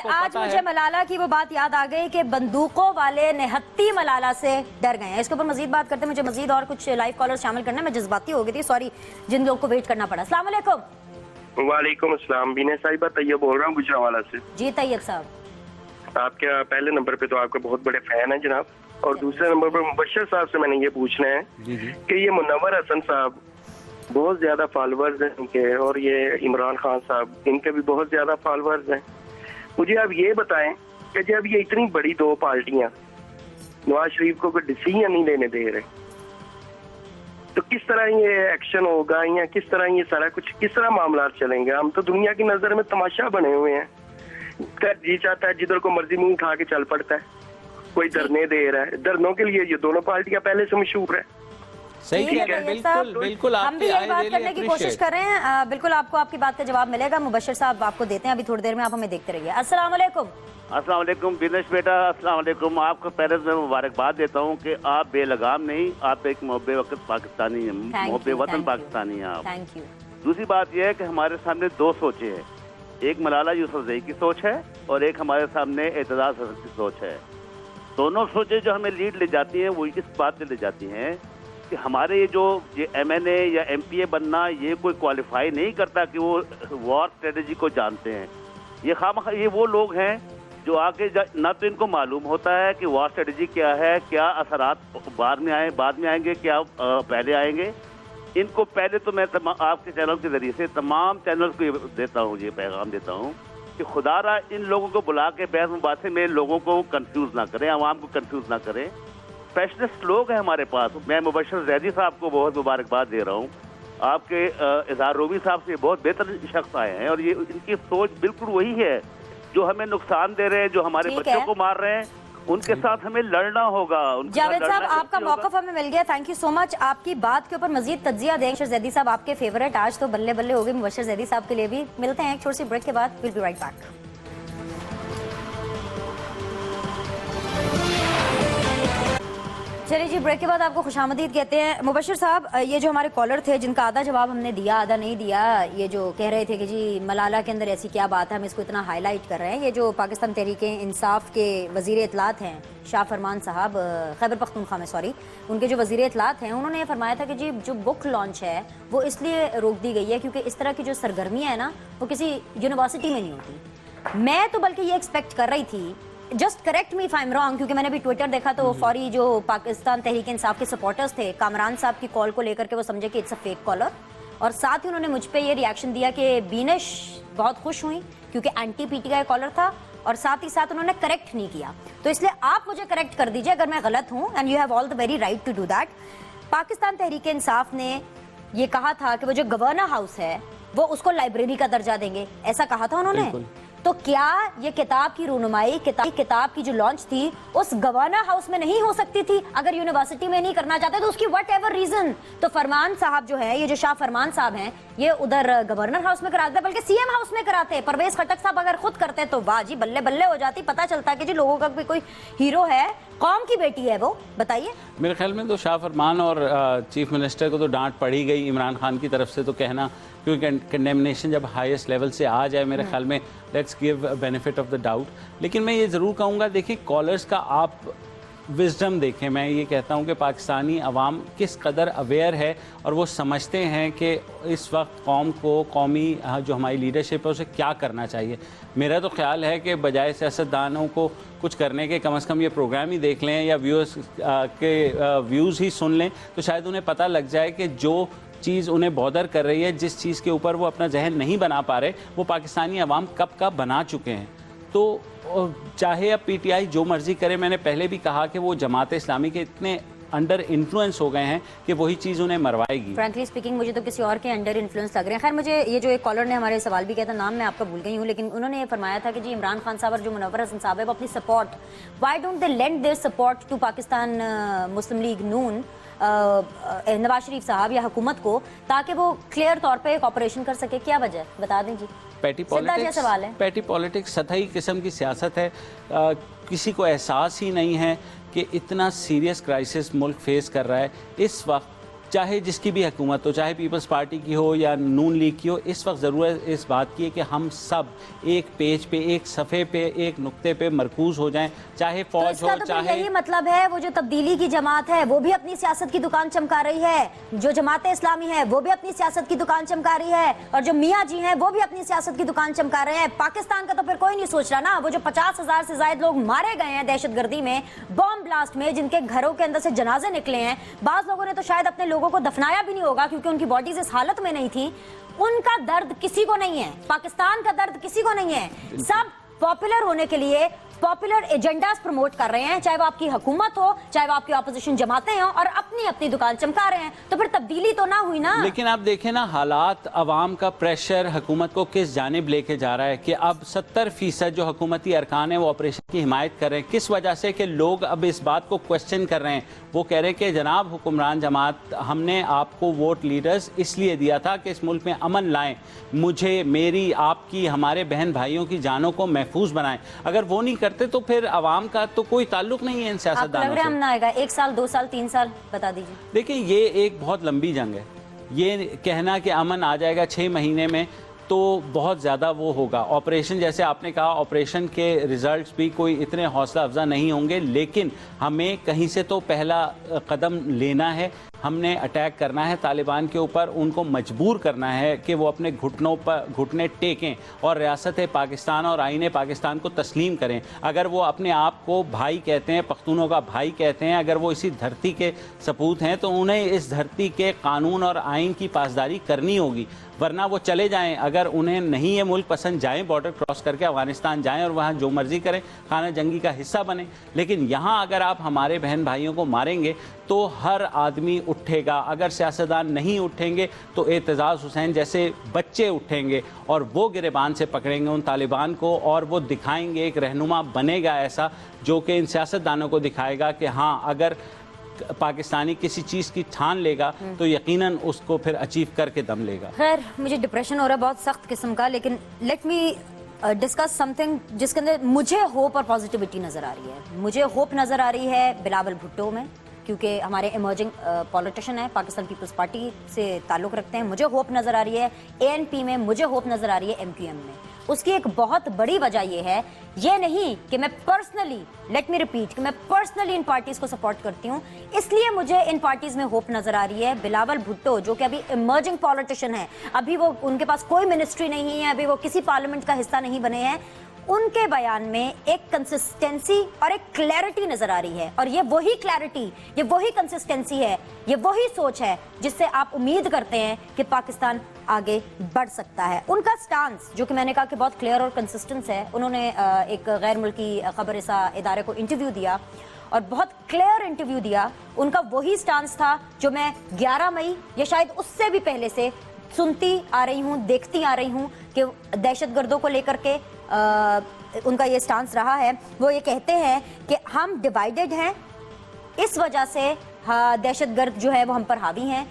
आज मुझे मलाला की वो बात याद आ गई कि बंदूकों वाले निहत्ती मलाला से डर गए हैं। इसके ऊपर मजीद बात करते हैं, मुझे मजीद और कुछ लाइव कॉलर शामिल करना है। मैं जज्बाती हो गई थी, सॉरी जिन लोगों को वेट करना पड़ा। अस्सलाम वालेकुम। वालेकुम अस्सलाम। बीना साहिबा तैयब बोल रहा हूँ गुजरावाला से। जी तैयब साहब। आपके पहले नंबर पे तो आपके बहुत बड़े फैन है जनाब, और दूसरे नंबर पर मुबश्शिर साहब से मैंने ये पूछना है कि ये मुनव्वर हसन साहब बहुत ज्यादा फॉलोअर्स हैं इनके, और ये इमरान खान साहब, इनके भी बहुत ज्यादा फॉलोअर्स हैं। मुझे आप ये बताएं कि जब ये इतनी बड़ी 2 पार्टियां नवाज शरीफ को कोई डिसीजन नहीं लेने दे रहे, तो किस तरह ये एक्शन होगा, या किस तरह ये सारा कुछ, किस तरह मामला चलेंगे? हम तो दुनिया की नजर में तमाशा बने हुए हैं। जी चाहता है जिधर को मर्जी मुंह उठा के चल पड़ता है, कोई धरने दे रहा है। धरनों के लिए ये दोनों पार्टियां पहले से मशहूर है। सही ठीक कह है रहे हैं, तैयब साहब, बिल्कुल बिल्कुल हम भी आपकी यही I बात really करने की कोशिश appreciate। कर रहे हैं। बिल्कुल आपको आपकी बात का जवाब मिलेगा। मुबश्शिर साहब आपको देते हैं अभी थोड़ी देर में, आप हमें देखते रहिए। अस्सलाम वालेकुम। अस्सलाम वालेकुम बिनेश बेटा, अस्सलाम वालेकुम। आपको पहले मैं मुबारकबाद देता हूँ कि आप बेलगाम नहीं, आप एक मोहब्बे वक्त पाकिस्तानी हैं, मोहब्बे वतन पाकिस्तानी हैं आप। Thank you. दूसरी बात यह है कि हमारे सामने दो सोचें हैं, एक मलाला यूसुफजई की सोच है और एक हमारे सामने एतजाज हसन की सोच है। दोनों सोचें जो हमें लीड ले जाती हैं वो इस बात से ले जाती हैं कि हमारे ये MNA या MPA बनना ये कोई क्वालिफाई नहीं करता कि वो वॉर स्ट्रेटेजी को जानते हैं। ये वो लोग हैं जो आगे ना तो इनको मालूम होता है कि वॉर स्ट्रेटेजी क्या है, क्या असरात बाद में आएंगे, क्या पहले आएंगे। इनको पहले तो मैं आपके चैनल के जरिए से तमाम चैनल्स को देता हूँ, ये पैगाम देता हूँ कि खुदारा इन लोगों को बुला के बहस मुबासे में लोगों को कंफ्यूज ना करें, आवाम को कंफ्यूज ना करें। स्पेशलिस्ट लोग हैं हमारे पास। मैं मुबश्शिर जैदी साहब को बहुत मुबारकबाद दे रहा हूँ। आपके इजहार रोवी साहब से बहुत बेहतर शख्स आए हैं और ये इनकी सोच बिल्कुल वही है। जो हमें नुकसान दे रहे हैं, जो हमारे बच्चों को मार रहे हैं, उनके साथ हमें लड़ना होगा। जावेद साहब आपका मौक़िफ़ हमें मिल गया, थैंक यू सो मच। आपकी बात के ऊपर मजीद तज्जिया दें। मुबश्शिर जैदी साहब आपके फेवरेट आज तो बल्ले बल्ले हो गए मुबश्शिर जैदी साहब के लिए भी। मिलते हैं एक छोटी सी ब्रेक के बाद, विल बी राइट बैक। चलिए जी, ब्रेक के बाद आपको खुशामदीद कहते हैं। मुबश्शिर साहब, ये जो हमारे कॉलर थे जिनका आधा जवाब हमने दिया आधा नहीं दिया, ये जो कह रहे थे कि जी मलाला के अंदर ऐसी क्या बात है, हम इसको इतना हाईलाइट कर रहे हैं। ये जो पाकिस्तान तहरीक इंसाफ के वज़ीर इत्तलात हैं शाह फरमान साहब, खैबर पख्तूनख्वा में, सॉरी, उनके जो वज़ीर इत्तलात हैं, उन्होंने ये फरमाया था कि जी जो बुक लॉन्च है वो इसलिए रोक दी गई है क्योंकि इस तरह की जो सरगर्मियाँ हैं ना वो किसी यूनिवर्सिटी में नहीं होती। मैं तो बल्कि ये एक्सपेक्ट कर रही थी, just correct me if I am wrong, क्योंकि मैंने भी ट्विटर देखा तो फौरी जो पाकिस्तान तहरीक इंसाफ के सपोर्टर्स थे कामरान साहब की कॉल को लेकर के वो समझे कि इट्स अ फेक कॉलर, और साथ ही उन्होंने मुझ पे ये रिएक्शन दिया कि बीनिश बहुत खुश हुई क्योंकि एंटी PTI कॉलर था, और साथ ही साथ उन्होंने करेक्ट नहीं किया। तो इसलिए आप मुझे करेक्ट कर दीजिए अगर मैं गलत हूं, and you have all the very right to do that. Pakistan Tehreek Insaf ने ये कहा था कि वो जो गवर्नर हाउस है वो उसको लाइब्रेरी का दर्जा देंगे, ऐसा कहा था उन्होंने। तो क्या ये किताब की रूनुमाई, किताब की जो लॉन्च थी उस गवर्नर हाउस में नहीं हो सकती थी? अगर यूनिवर्सिटी में नहीं करना चाहते तो उसकी वट एवर रीजन, तो फरमान साहब जो है, ये जो शाह फरमान साहब हैं, ये उधर गवर्नर हाउस में कराते, बल्कि CM हाउस में कराते। परवेज खटक साहब अगर खुद करते तो वाह जी, बल्ले बल्ले हो जाती, पता चलता कि जी लोगों का भी कोई हीरो है, कौम की बेटी है वो। बताइए। मेरे ख्याल में तो शाह फरमान और चीफ मिनिस्टर को तो डांट पड़ी गई इमरान खान की तरफ से, तो कहना, क्योंकि कंडेमनेशन जब हाईएस्ट लेवल से आ जाए, मेरे ख्याल में let's give benefit of the doubt. लेकिन मैं ये ज़रूर कहूँगा, देखिए कॉलर्स का आप विजडम देखें। मैं ये कहता हूँ कि पाकिस्तानी अवाम किस कदर अवेयर है और वो समझते हैं कि इस वक्त कौम को, कौमी जो हमारी लीडरशिप है उसे क्या करना चाहिए। मेरा तो ख्याल है कि बजाय सियासतदानों को कुछ करने के, कम से कम ये प्रोग्राम ही देख लें या व्यूअर्स के व्यूज़ ही सुन लें, तो शायद उन्हें पता लग जाए कि जो चीज़ उन्हें बॉदर कर रही है, जिस चीज़ के ऊपर वो अपना जहन नहीं बना पा रहे, वो पाकिस्तानी अवाम कब का बना चुके हैं। तो चाहे अब PTI जो मर्जी करे, मैंने पहले भी कहा कि वो जमात इस्लामी के इतने अंडर इन्फ्लुएंस हो गए हैं कि वही चीज़ उन्हें मरवाएगी। फ्रैंकली स्पीकिंग मुझे तो किसी और के अंडर इन्फ्लुएंस लग रहे हैं। खैर, मुझे ये जो एक कॉलर ने हमारे सवाल भी किया था, नाम मैं आपका भूल गई हूँ, लेकिन उन्होंने ये फरमाया था कि जी इमरान खान साहब और जो मुनव्वर हसन साहब है वो अपनी support, why don't they lend their support to Pakistan Muslim League Noon, Nawaz Sharif साहब या हुकूमत को, ताकि वो क्लियर तौर पे एक ऑपरेशन कर सके। क्या वजह बता दें जी। पैटी पॉलिटिक्स सतही किस्म की सियासत है। किसी को एहसास ही नहीं है कि इतना सीरियस क्राइसिस मुल्क फेस कर रहा है इस वक्त, चाहे जिसकी भी हुकूमत हो, चाहे पीपल्स पार्टी की हो या नून लीग की हो। इस वक्त ज़रूरत इस बात की है कि हम सब एक पेज पे, एक सफ़े पे, एक नुक्ते पे मरकूज हो जाएं, चाहे फौज तो हो, तो चाहे यही मतलब है वो जो तब्दीली की जमात है वो भी अपनी सियासत की दुकान चमका रही है, जो जमात इस्लामी है वो भी अपनी सियासत की दुकान चमका रही है, और जो मियाँ जी हैं वो भी अपनी सियासत की दुकान चमका रहे हैं। पाकिस्तान का तो फिर कोई नहीं सोच रहा ना। वो जो 50,000 से ज्यादा लोग मारे गए हैं दहशतगर्दी में, बॉम्ब ब्लास्ट में, जिनके घरों के अंदर से जनाजे निकले हैं, बाज लोगों ने तो शायद अपने लोगों को दफनाया भी नहीं होगा क्योंकि उनकी बॉडीज इस हालत में नहीं थी। उनका दर्द किसी को नहीं है, पाकिस्तान का दर्द किसी को नहीं है। सब पॉपुलर होने के लिए पॉपुलर एजेंडास प्रमोट कर रहे हैं, चाहे वो आपकी हुकूमत हो, चाहे वो आपकी ऑपोजिशन जमातें हो, और अपनी अपनी दुकान चमका रहे हैं, तो फिर तब्दीली तो ना हुई ना। लेकिन आप देखें ना, हालात, अवाम का प्रेशर हुकूमत को किस जानिब लेके जा रहा है कि अब 70% जो हुकूमती अरकान है वो ऑपरेशन की हिमायत कर रहे हैं। किस वजह से कि लोग अब इस बात को क्वेश्चन कर रहे हैं। वो कह रहे हैं कि जनाब हुक्मरान जमात, हमने आपको वोट लीडर्स इसलिए दिया था कि इस मुल्क में अमन लाएं, मुझे, मेरी, आपकी, हमारे बहन भाइयों की जानों को महफूज बनाएं। अगर वो नहीं करते तो फिर अवाम का तो कोई ताल्लुक नहीं है इन सियासतदानों से। ना आएगा 1 साल 2 साल 3 साल, बता दीजिए। देखिए, ये एक बहुत लंबी जंग है। ये कहना कि अमन आ जाएगा 6 महीने में तो बहुत ज़्यादा वो होगा। ऑपरेशन, जैसे आपने कहा, ऑपरेशन के रिजल्ट्स भी कोई इतने हौसला अफजा नहीं होंगे, लेकिन हमें कहीं से तो पहला कदम लेना है। हमने अटैक करना है तालिबान के ऊपर, उनको मजबूर करना है कि वो अपने घुटनों पर घुटने टेकें और रियासत पाकिस्तान और आईने पाकिस्तान को तस्लीम करें। अगर वो अपने आप को भाई कहते हैं, पख्तूनों का भाई कहते हैं, अगर वो इसी धरती के सपूत हैं, तो उन्हें इस धरती के कानून और आइन की पासदारी करनी होगी, वरना वो चले जाएं। अगर उन्हें नहीं ये मुल्क पसंद, जाएं, बॉर्डर क्रॉस करके अफगानिस्तान जाएं और वहाँ जो मर्जी करें, खाना जंगी का हिस्सा बने। लेकिन यहाँ अगर आप हमारे बहन भाइयों को मारेंगे तो हर आदमी उठेगा। अगर सियासतदान नहीं उठेंगे तो एतजाज़ हुसैन जैसे बच्चे उठेंगे और वो गिरेबान से पकड़ेंगे उन तालिबान को, और वो दिखाएंगे, एक रहनुमा बनेगा ऐसा जो कि इन सियासतदानों को दिखाएगा कि हाँ, अगर पाकिस्तानी किसी चीज़ की ठान लेगा तो यकीनन उसको फिर अचीव करके दम लेगा। खैर, मुझे डिप्रेशन हो रहा है बहुत सख्त किस्म का, लेकिन लेट मी डिस्कस समथिंग जिसके अंदर मुझे होप और पॉजिटिविटी नज़र आ रही है। मुझे होप नज़र आ रही है बिलावल भुट्टो में, क्योंकि हमारे इमर्जिंग पॉलिटिशियन है, पाकिस्तान पीपल्स पार्टी से ताल्लुक़ रखते हैं। मुझे होप नज़र आ रही है ANP में, मुझे होप नज़र आ रही है MQM में। उसकी एक बहुत बड़ी वजह यह है, ये नहीं कि मैं पर्सनली, लेट मी रिपीट, कि मैं पर्सनली इन पार्टीज को सपोर्ट करती हूँ, इसलिए मुझे इन पार्टीज में होप नजर आ रही है। बिलावल भुट्टो जो कि अभी इमर्जिंग पॉलिटिशियन है, अभी वो, उनके पास कोई मिनिस्ट्री नहीं है, अभी वो किसी पार्लियामेंट का हिस्सा नहीं बने हैं, उनके बयान में एक कंसिस्टेंसी और एक क्लैरिटी नजर आ रही है। और ये वही क्लैरिटी, ये वही कंसिस्टेंसी है, ये वही सोच है जिससे आप उम्मीद करते हैं कि पाकिस्तान आगे बढ़ सकता है। उनका स्टांस, जो कि मैंने कहा कि बहुत क्लियर और कंसिस्टेंस है। उन्होंने एक गैर मुल्की खबररसा इदारे को इंटरव्यू दिया और बहुत क्लियर इंटरव्यू दिया। उनका वही स्टांस था जो मैं 11 मई या शायद उससे भी पहले से सुनती आ रही हूँ, देखती आ रही हूँ कि दहशतगर्दों को लेकर के उनका ये स्टांस रहा है। वो ये कहते हैं कि हम डिवाइडेड हैं, इस वजह से दहशतगर्द जो है वो हम पर हावी हैं।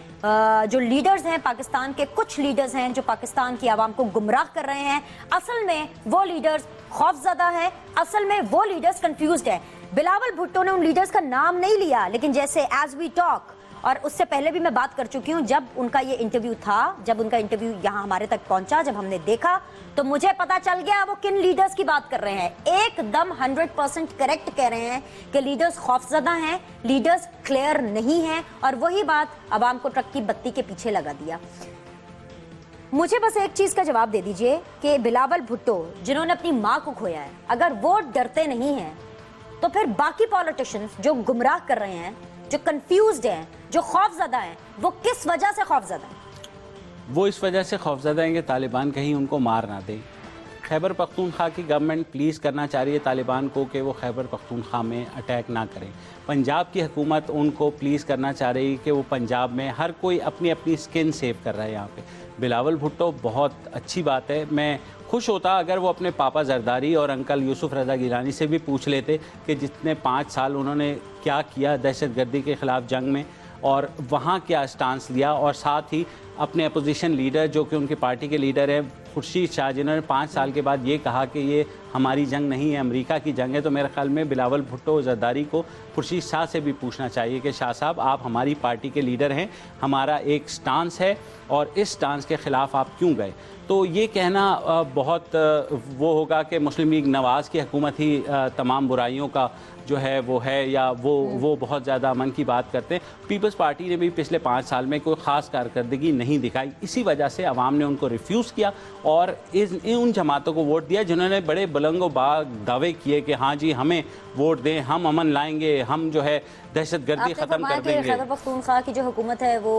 जो लीडर्स हैं, पाकिस्तान के कुछ लीडर्स हैं जो पाकिस्तान की आवाम को गुमराह कर रहे हैं, असल में वो लीडर्स खौफजदा हैं, असल में वो लीडर्स कंफ्यूज्ड हैं। बिलावल भुट्टो ने उन लीडर्स का नाम नहीं लिया, लेकिन जैसे एज वी टॉक, और उससे पहले भी मैं बात कर चुकी हूँ, जब उनका ये इंटरव्यू था, जब उनका इंटरव्यू यहाँ हमारे तक पहुंचा, जब हमने देखा तो मुझे पता चल गया वो किन लीडर्स की बात कर रहे हैं। एकदम 100% करेक्ट कह रहे हैं कि लीडर्स खौफजदा हैं, लीडर्स क्लियर नहीं हैं, और वही बात अवाम को ट्रक की बत्ती के पीछे लगा दिया। मुझे बस एक चीज का जवाब दे दीजिए कि बिलावल भुट्टो जिन्होंने अपनी माँ को खोया है, अगर वो डरते नहीं हैं तो फिर बाकी पॉलिटिशियंस जो गुमराह कर रहे हैं, जो कंफ्यूज्ड हैं, जो खौफजदा हैं, वो किस वजह से खौफजदा हैं? वो इस वजह से खौफजदा हैं कि तालिबान कहीं उनको मार ना दे। खैबर पख्तूनख्वा की गवर्नमेंट प्लीज़ करना चाह रही है तालिबान को कि वो खैबर पख्तूनख्वा में अटैक ना करें। पंजाब की हुकूमत उनको प्लीज़ करना चाह रही है कि वो पंजाब में, हर कोई अपनी अपनी स्किन सेव कर रहा है यहाँ पे। बिलावल भुट्टो बहुत अच्छी बात है, मैं खुश होता अगर वो अपने पापा जरदारी और अंकल यूसुफ रज़ा गिलानी से भी पूछ लेते कि जितने 5 साल उन्होंने क्या किया दहशतगर्दी के ख़िलाफ़ जंग में, और वहाँ क्या स्टांस लिया, और साथ ही अपने अपोजिशन लीडर जो कि उनकी पार्टी के लीडर हैं खुर्शीद शाह, जिन्होंने 5 साल के बाद ये कहा कि ये हमारी जंग नहीं है, अमेरिका की जंग है। तो मेरे ख्याल में बिलावल भुट्टो जरदारी को खुर्शीद शाह से भी पूछना चाहिए कि शाह साहब, आप हमारी पार्टी के लीडर हैं, हमारा एक स्टांस है और इस स्टांस के ख़िलाफ़ आप क्यों गए? तो ये कहना बहुत वो होगा कि मुस्लिम लीग नवाज़ की हुकूमत ही तमाम बुराइयों का जो है वो है, या वो बहुत ज़्यादा अमन की बात करते हैं। पीपल्स पार्टी ने भी पिछले 5 साल में कोई ख़ास कारकर्दगी नहीं दिखाई, इसी वजह से अवाम ने उनको रिफ्यूज़ किया और उन जमातों को वोट दिया जिन्होंने बड़े बुलंद बाग दावे किए कि हाँ जी हमें वोट दें, हम अमन लाएंगे, हम जो है दहशतगर्दी ख़त्म कर देंगे। खैबर पख्तूनख्वा की जो हुकूमत है वो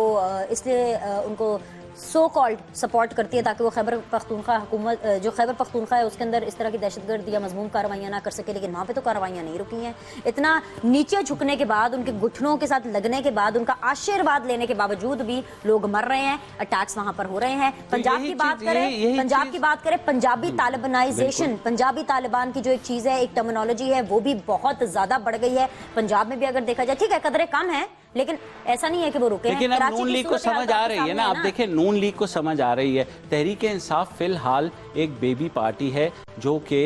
इसलिए उनको सो कॉल्ड सपोर्ट करती है ताकि वो खैबर पख्तूनख्वा हुकूमत जो खैबर पख्तूनख्वा है उसके अंदर इस तरह की दहशतगर्द या मजमूम कार्रवाइयाँ ना कर सके, लेकिन वहाँ पे तो कार्रवाइयाँ नहीं रुकी हैं। इतना नीचे झुकने के बाद, उनके घुटनों के साथ लगने के बाद, उनका आशीर्वाद लेने के बावजूद भी लोग मर रहे हैं, अटैक्स वहाँ पर हो रहे हैं। पंजाब की बात करें, पंजाबी तालिबानाइजेशन, पंजाबी तालिबान की जो एक चीज़ है, एक टर्मिनोलॉजी है, वो भी बहुत ज़्यादा बढ़ गई है। पंजाब में भी अगर देखा जाए, ठीक है कदरें कम है, लेकिन ऐसा नहीं है कि वो रुके हैं। लेकिन अब नून लीग को समझ आ रही है ना, आप देखें नून लीग को समझ आ रही है। तहरीक इंसाफ फिलहाल एक बेबी पार्टी है, जो कि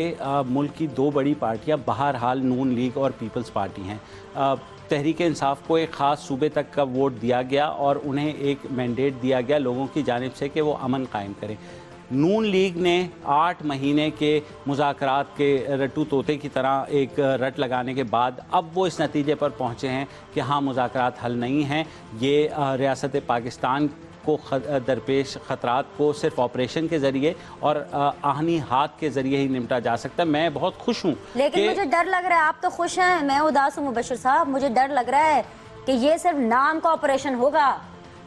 मुल्क की दो बड़ी पार्टियां बहरहाल नून लीग और पीपल्स पार्टी हैं। तहरीक इंसाफ को एक ख़ास सूबे तक का वोट दिया गया और उन्हें एक मैंडेट दिया गया लोगों की जानिब से कि वो अमन कायम करें। नून लीग ने 8 महीने के मुज़ाकरात के रट्टू तोते की तरह एक रट लगाने के बाद अब वो इस नतीजे पर पहुँचे हैं कि हाँ, मुज़ाकरात हल नहीं हैं। ये रियासत पाकिस्तान को दरपेश ख़तरात को सिर्फ ऑपरेशन के ज़रिए और आहनी हाथ के ज़रिए ही निपटा जा सकता है। मैं बहुत खुश हूँ, लेकिन मुझे डर लग रहा है, आप तो खुश हैं, मैं उदास हूँ मुबश्शिर साहब। मुझे डर लग रहा है कि ये सिर्फ नाम का ऑपरेशन होगा।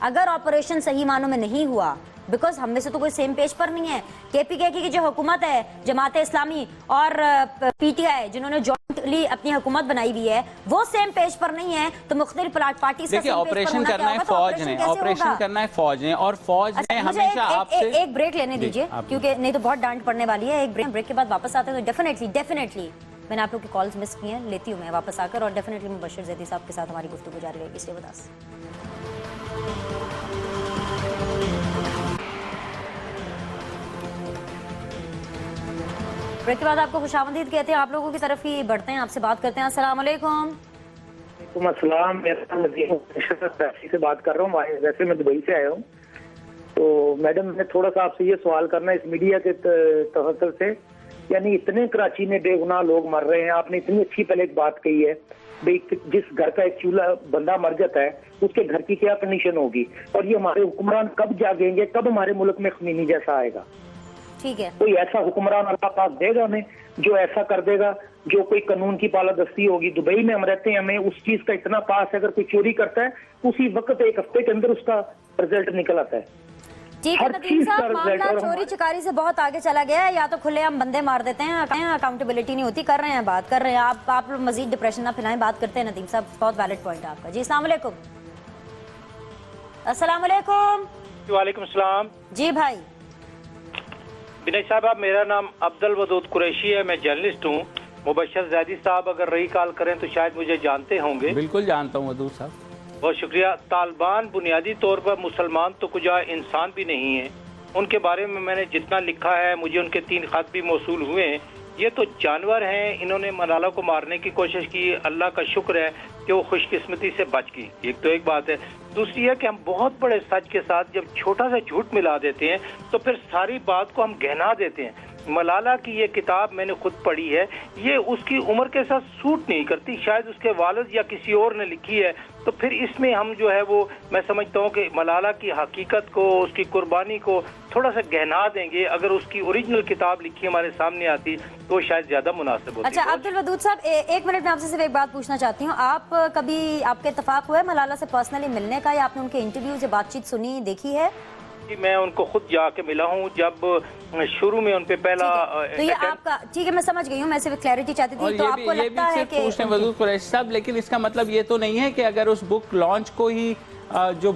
अगर ऑपरेशन सही मानों में नहीं हुआ, बिकॉज हम में से तो कोई सेम पेज पर नहीं है। केपीके की जो हुकूमत है, जमात इस्लामी और पीटीआई जिन्होंने जॉइंटली अपनी हुकूमत बनाई हुई है, वो सेम पेज पर नहीं है, तो मुख्तलिफ पार्टी से ऑपरेशन करना है फौज ने, ऑपरेशन करना है फौज ने, और फौज ने हमेशा आपसे एक ब्रेक लेने दीजिए, क्योंकि नहीं तो बहुत डांट पड़ने वाली है। एक ब्रेक के बाद वापस आते हैं तो डेफिनेटली मैंने आप लोग की कॉल्स मिस की हैं, लेती हूँ मैं वापस आकर, और डेफिनेटली मुबश्शिर ज़ैदी साहब के साथ हमारी गुफ्तगू जारी रहेगी। इसलिए बता ब्रेक के बाद आपको खुशामदीद कहते हैं, आप लोगों की तरफ ही बढ़ते हैं, आपसे बात करते हैं। अस्सलाम वालेकुम। अस्सलाम, मेरा नाम नदीम से बात कर रहा हूँ। वैसे मैं दुबई से आया हूँ। तो मैडम, मैं थोड़ा सा आपसे ये सवाल करना है इस मीडिया के तहत से, यानी इतने कराची में बेगुनाह लोग मर रहे हैं। आपने इतनी अच्छी पहले एक बात कही है, जिस घर का एक चूल्हा बंदा मर जाता है उसके घर की क्या कंडीशन होगी, और ये हमारे हुक्मरान कब जागेंगे, कब हमारे मुल्क में खमीनी जैसा आएगा। ठीक है, कोई ऐसा हुक्मरान अल्लाह पाक देगा हमें जो ऐसा कर देगा, जो कोई कानून की पालादस्ती होगी। दुबई में हम रहते हैं, हमें उस चीज का इतना पास है, अगर कोई चोरी करता है उसी वक्त एक हफ्ते के अंदर उसका रिजल्ट निकल आता है। ठीक है नदीम साहब, मामला चोरी चिकारी से बहुत आगे चला गया है। या तो खुले हम बंदे मार देते हैं, अकाउंटेबिलिटी नहीं होती, कर रहे हैं बात कर रहे हैं आप मजीद डिप्रेशन ना फैलाएं। बात करते हैं नदीम साहब, बहुत वैलिड पॉइंट है आपका। जी अस्सलाम वालेकुम। अस्सलाम वालेकुम। वालेकुम सलाम। जी भाई। विनय साहब, मेरा नाम अब्दुल वदूद कुरैशी है, मैं जर्नलिस्ट हूँ। मुबश्शिर ज़ैदी साहब अगर रही कॉल करें तो शायद मुझे जानते होंगे। बिल्कुल जानता हूँ वदूद साहब, बहुत शुक्रिया। तालिबान बुनियादी तौर पर मुसलमान तो कुछ इंसान भी नहीं है। उनके बारे में मैंने जितना लिखा है, मुझे उनके 3 खत भी मौसूल हुए हैं। ये तो जानवर हैं, इन्होंने मलाला को मारने की कोशिश की। अल्लाह का शुक्र है कि वो खुशकिस्मती से बच गई। एक बात है। दूसरी है कि हम बहुत बड़े सच के साथ जब छोटा सा झूठ मिला देते हैं तो फिर सारी बात को हम गहना देते हैं। मलाला की ये किताब मैंने खुद पढ़ी है, ये उसकी उम्र के साथ सूट नहीं करती। शायद उसके वालिद या किसी और ने लिखी है, तो फिर इसमें हम जो है वो, मैं समझता हूँ कि मलाला की हकीकत को, उसकी कुर्बानी को थोड़ा सा गहना देंगे। अगर उसकी ओरिजिनल किताब लिखी हमारे सामने आती तो शायद ज्यादा मुनासिब होती। अच्छा अब्दुल वदूद साहब, एक मिनट में आपसे सिर्फ एक बात पूछना चाहती हूँ। आप कभी आपके इत्तेफाक हुआ है मलाला से पर्सनली मिलने का, या आपने उनके इंटरव्यूज या बातचीत सुनी, देखी है? मैं उनको खुद जाके मिला हूँ जब शुरू में उन पे पहला। तो ये आपका, ठीक है मैं समझ गई हूँ, मैं सिर्फ क्लैरिटी चाहती थी। तो आपको लगता है कि वदूद कुरैशी साहब, लेकिन इसका मतलब ये तो नहीं है कि अगर उस बुक लॉन्च को ही जो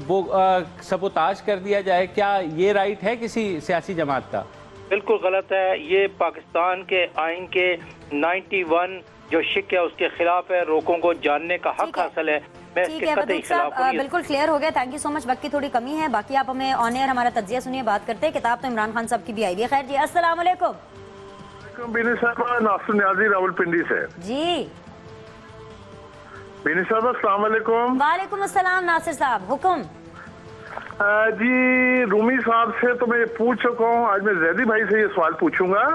सबोताज कर दिया जाए, क्या ये राइट है किसी सियासी जमात का? बिल्कुल गलत है। ये पाकिस्तान के आइन के 91 जो शिक है उसके खिलाफ है। लोगों को जानने का हक हासिल है। ठीक है वदूद साहब, बिल्कुल क्लियर हो गया। Thank you so much. वक्त की थोड़ी कमी है, बाकी आप हमें ऑन एयर हमारा तज्जिया सुनिए, बात करते हैं। किताब तो इमरान खान साहब की भी आई है। खैर जी, अस्सलाम वालेकुम। बिनी साहब, नासिर न्याजी रावलपिंडी से। जी बिनी साहब, अस्सलाम वालेकुम। वालेकुम अस्सलाम नासिर साहब, हुक्म। जी, रूमी साहब से तो मैं ये पूछ चुका हूँ, आज मैं जैदी भाई से ये सवाल पूछूंगा।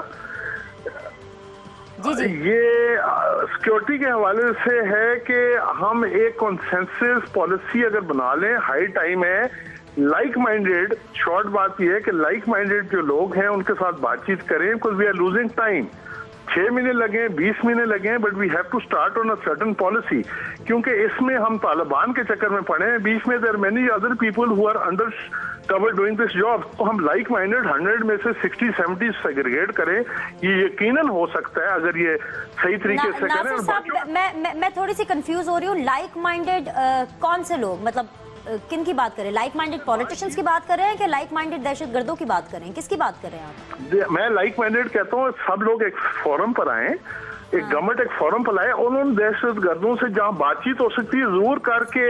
जी जी। ये सिक्योरिटी के हवाले से है कि हम एक कॉन्सेंसस पॉलिसी अगर बना लें, हाई टाइम है। लाइक माइंडेड, शॉर्ट बात यह है कि लाइक माइंडेड जो लोग हैं उनके साथ बातचीत करें, because we are losing time. 6 महीने लगे, 20 महीने लगे, but we have to start on a certain policy, क्योंकि इसमें हम तालिबान के चक्कर में पड़े हैं। बीच में there many other people who are under cover doing this job, तो हम लाइक माइंडेड 100 में से 60-70 सेग्रीगेट करें, ये यकीनन हो सकता है अगर ये सही तरीके से करें। नासिर साहब, मैं थोड़ी सी कंफ्यूज हो रही हूँ। लाइक माइंडेड कौन से लोग, मतलब किन की बात करें? लाइक माइंडेड पॉलिटिशियंस की बात कर रहे हैं कि लाइक माइंडेड दहशतगर्दों की बात कर रहे हैं? किसकी बात कर रहे हैं आप? मैं लाइक माइंडेड कहता हूँ सब लोग एक फोरम पर आए, एक गवर्नमेंट एक फोरम पर लाए, उन्होंने दहशतगर्दों से जहां बातचीत हो सकती है जरूर करके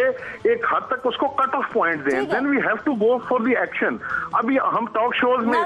एक हद तक उसको कट ऑफ पॉइंट दें, then we have to go for the action. अभी हम टॉक शोज में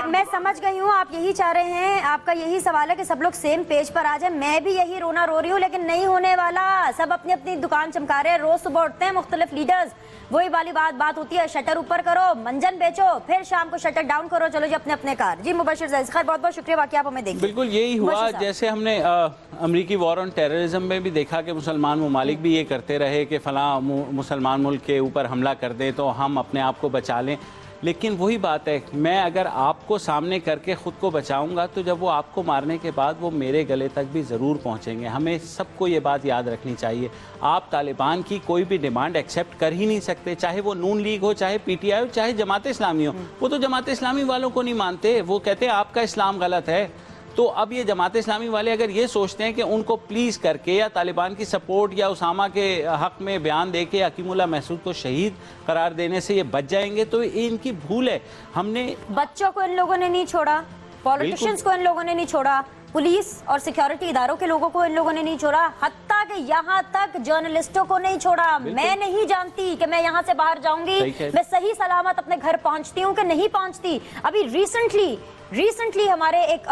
मैं समझ गई हूँ, आप यही चाह रहे हैं, आपका यही सवाल है कि सब लोग सेम पेज पर आ जाए। मैं भी यही रोना रो रही हूँ, लेकिन नहीं होने वाला। सब अपनी अपनी दुकान चमका रहे हैं, रोज सुबह उठते हैं मुख्तलिफ लीडर्स, वही वाली बात होती है, शटर ऊपर करो, मंजन बेचो, फिर शाम को शटर डाउन करो, चलो जी अपने अपने कार। जी मुबशिर जैद, खैर बहुत बहुत शुक्रिया, बाकी आप हमें देखिए। बिल्कुल यही हुआ, जैसे हमने अमरीकी वॉर ऑन टेररिज्म में भी देखा कि मुसलमान ममालिक भी ये करते रहे कि फलां मुसलमान मुल्क के ऊपर हमला कर दें तो हम अपने आप को बचा लें। लेकिन वही बात है, मैं अगर आपको सामने करके ख़ुद को बचाऊंगा तो जब वो आपको मारने के बाद वो मेरे गले तक भी ज़रूर पहुंचेंगे। हमें सबको ये बात याद रखनी चाहिए। आप तालिबान की कोई भी डिमांड एक्सेप्ट कर ही नहीं सकते, चाहे वो नून लीग हो, चाहे PTI हो, चाहे जमात इस्लामी हो। वो तो जमात इस्लामी वालों को नहीं मानते, वो कहते हैं आपका इस्लाम गलत है। तो अब ये जमात इस्लामी वाले अगर ये सोचते हैं कि उनको प्लीज़ करके या तालिबान की सपोर्ट या उसामा के हक में बयान दे के हकीमुल्लाह महसूद को शहीद करार देने से ये बच जाएंगे, तो ये इनकी भूल है। हमने बच्चों को इन लोगों ने नहीं छोड़ा, पॉलिटिशियंस को इन लोगों ने नहीं छोड़ा, पुलिस और सिक्योरिटी इदारों के लोगों को इन लोगों ने नहीं छोड़ा, हत्ता कि यहाँ तक जर्नलिस्टों को नहीं छोड़ा। मैं नहीं जानती कि मैं यहाँ से बाहर जाऊंगी, मैं सही सलामत अपने घर पहुंचती हूँ कि नहीं पहुंचती। अभी रिसेंटली हमारे एक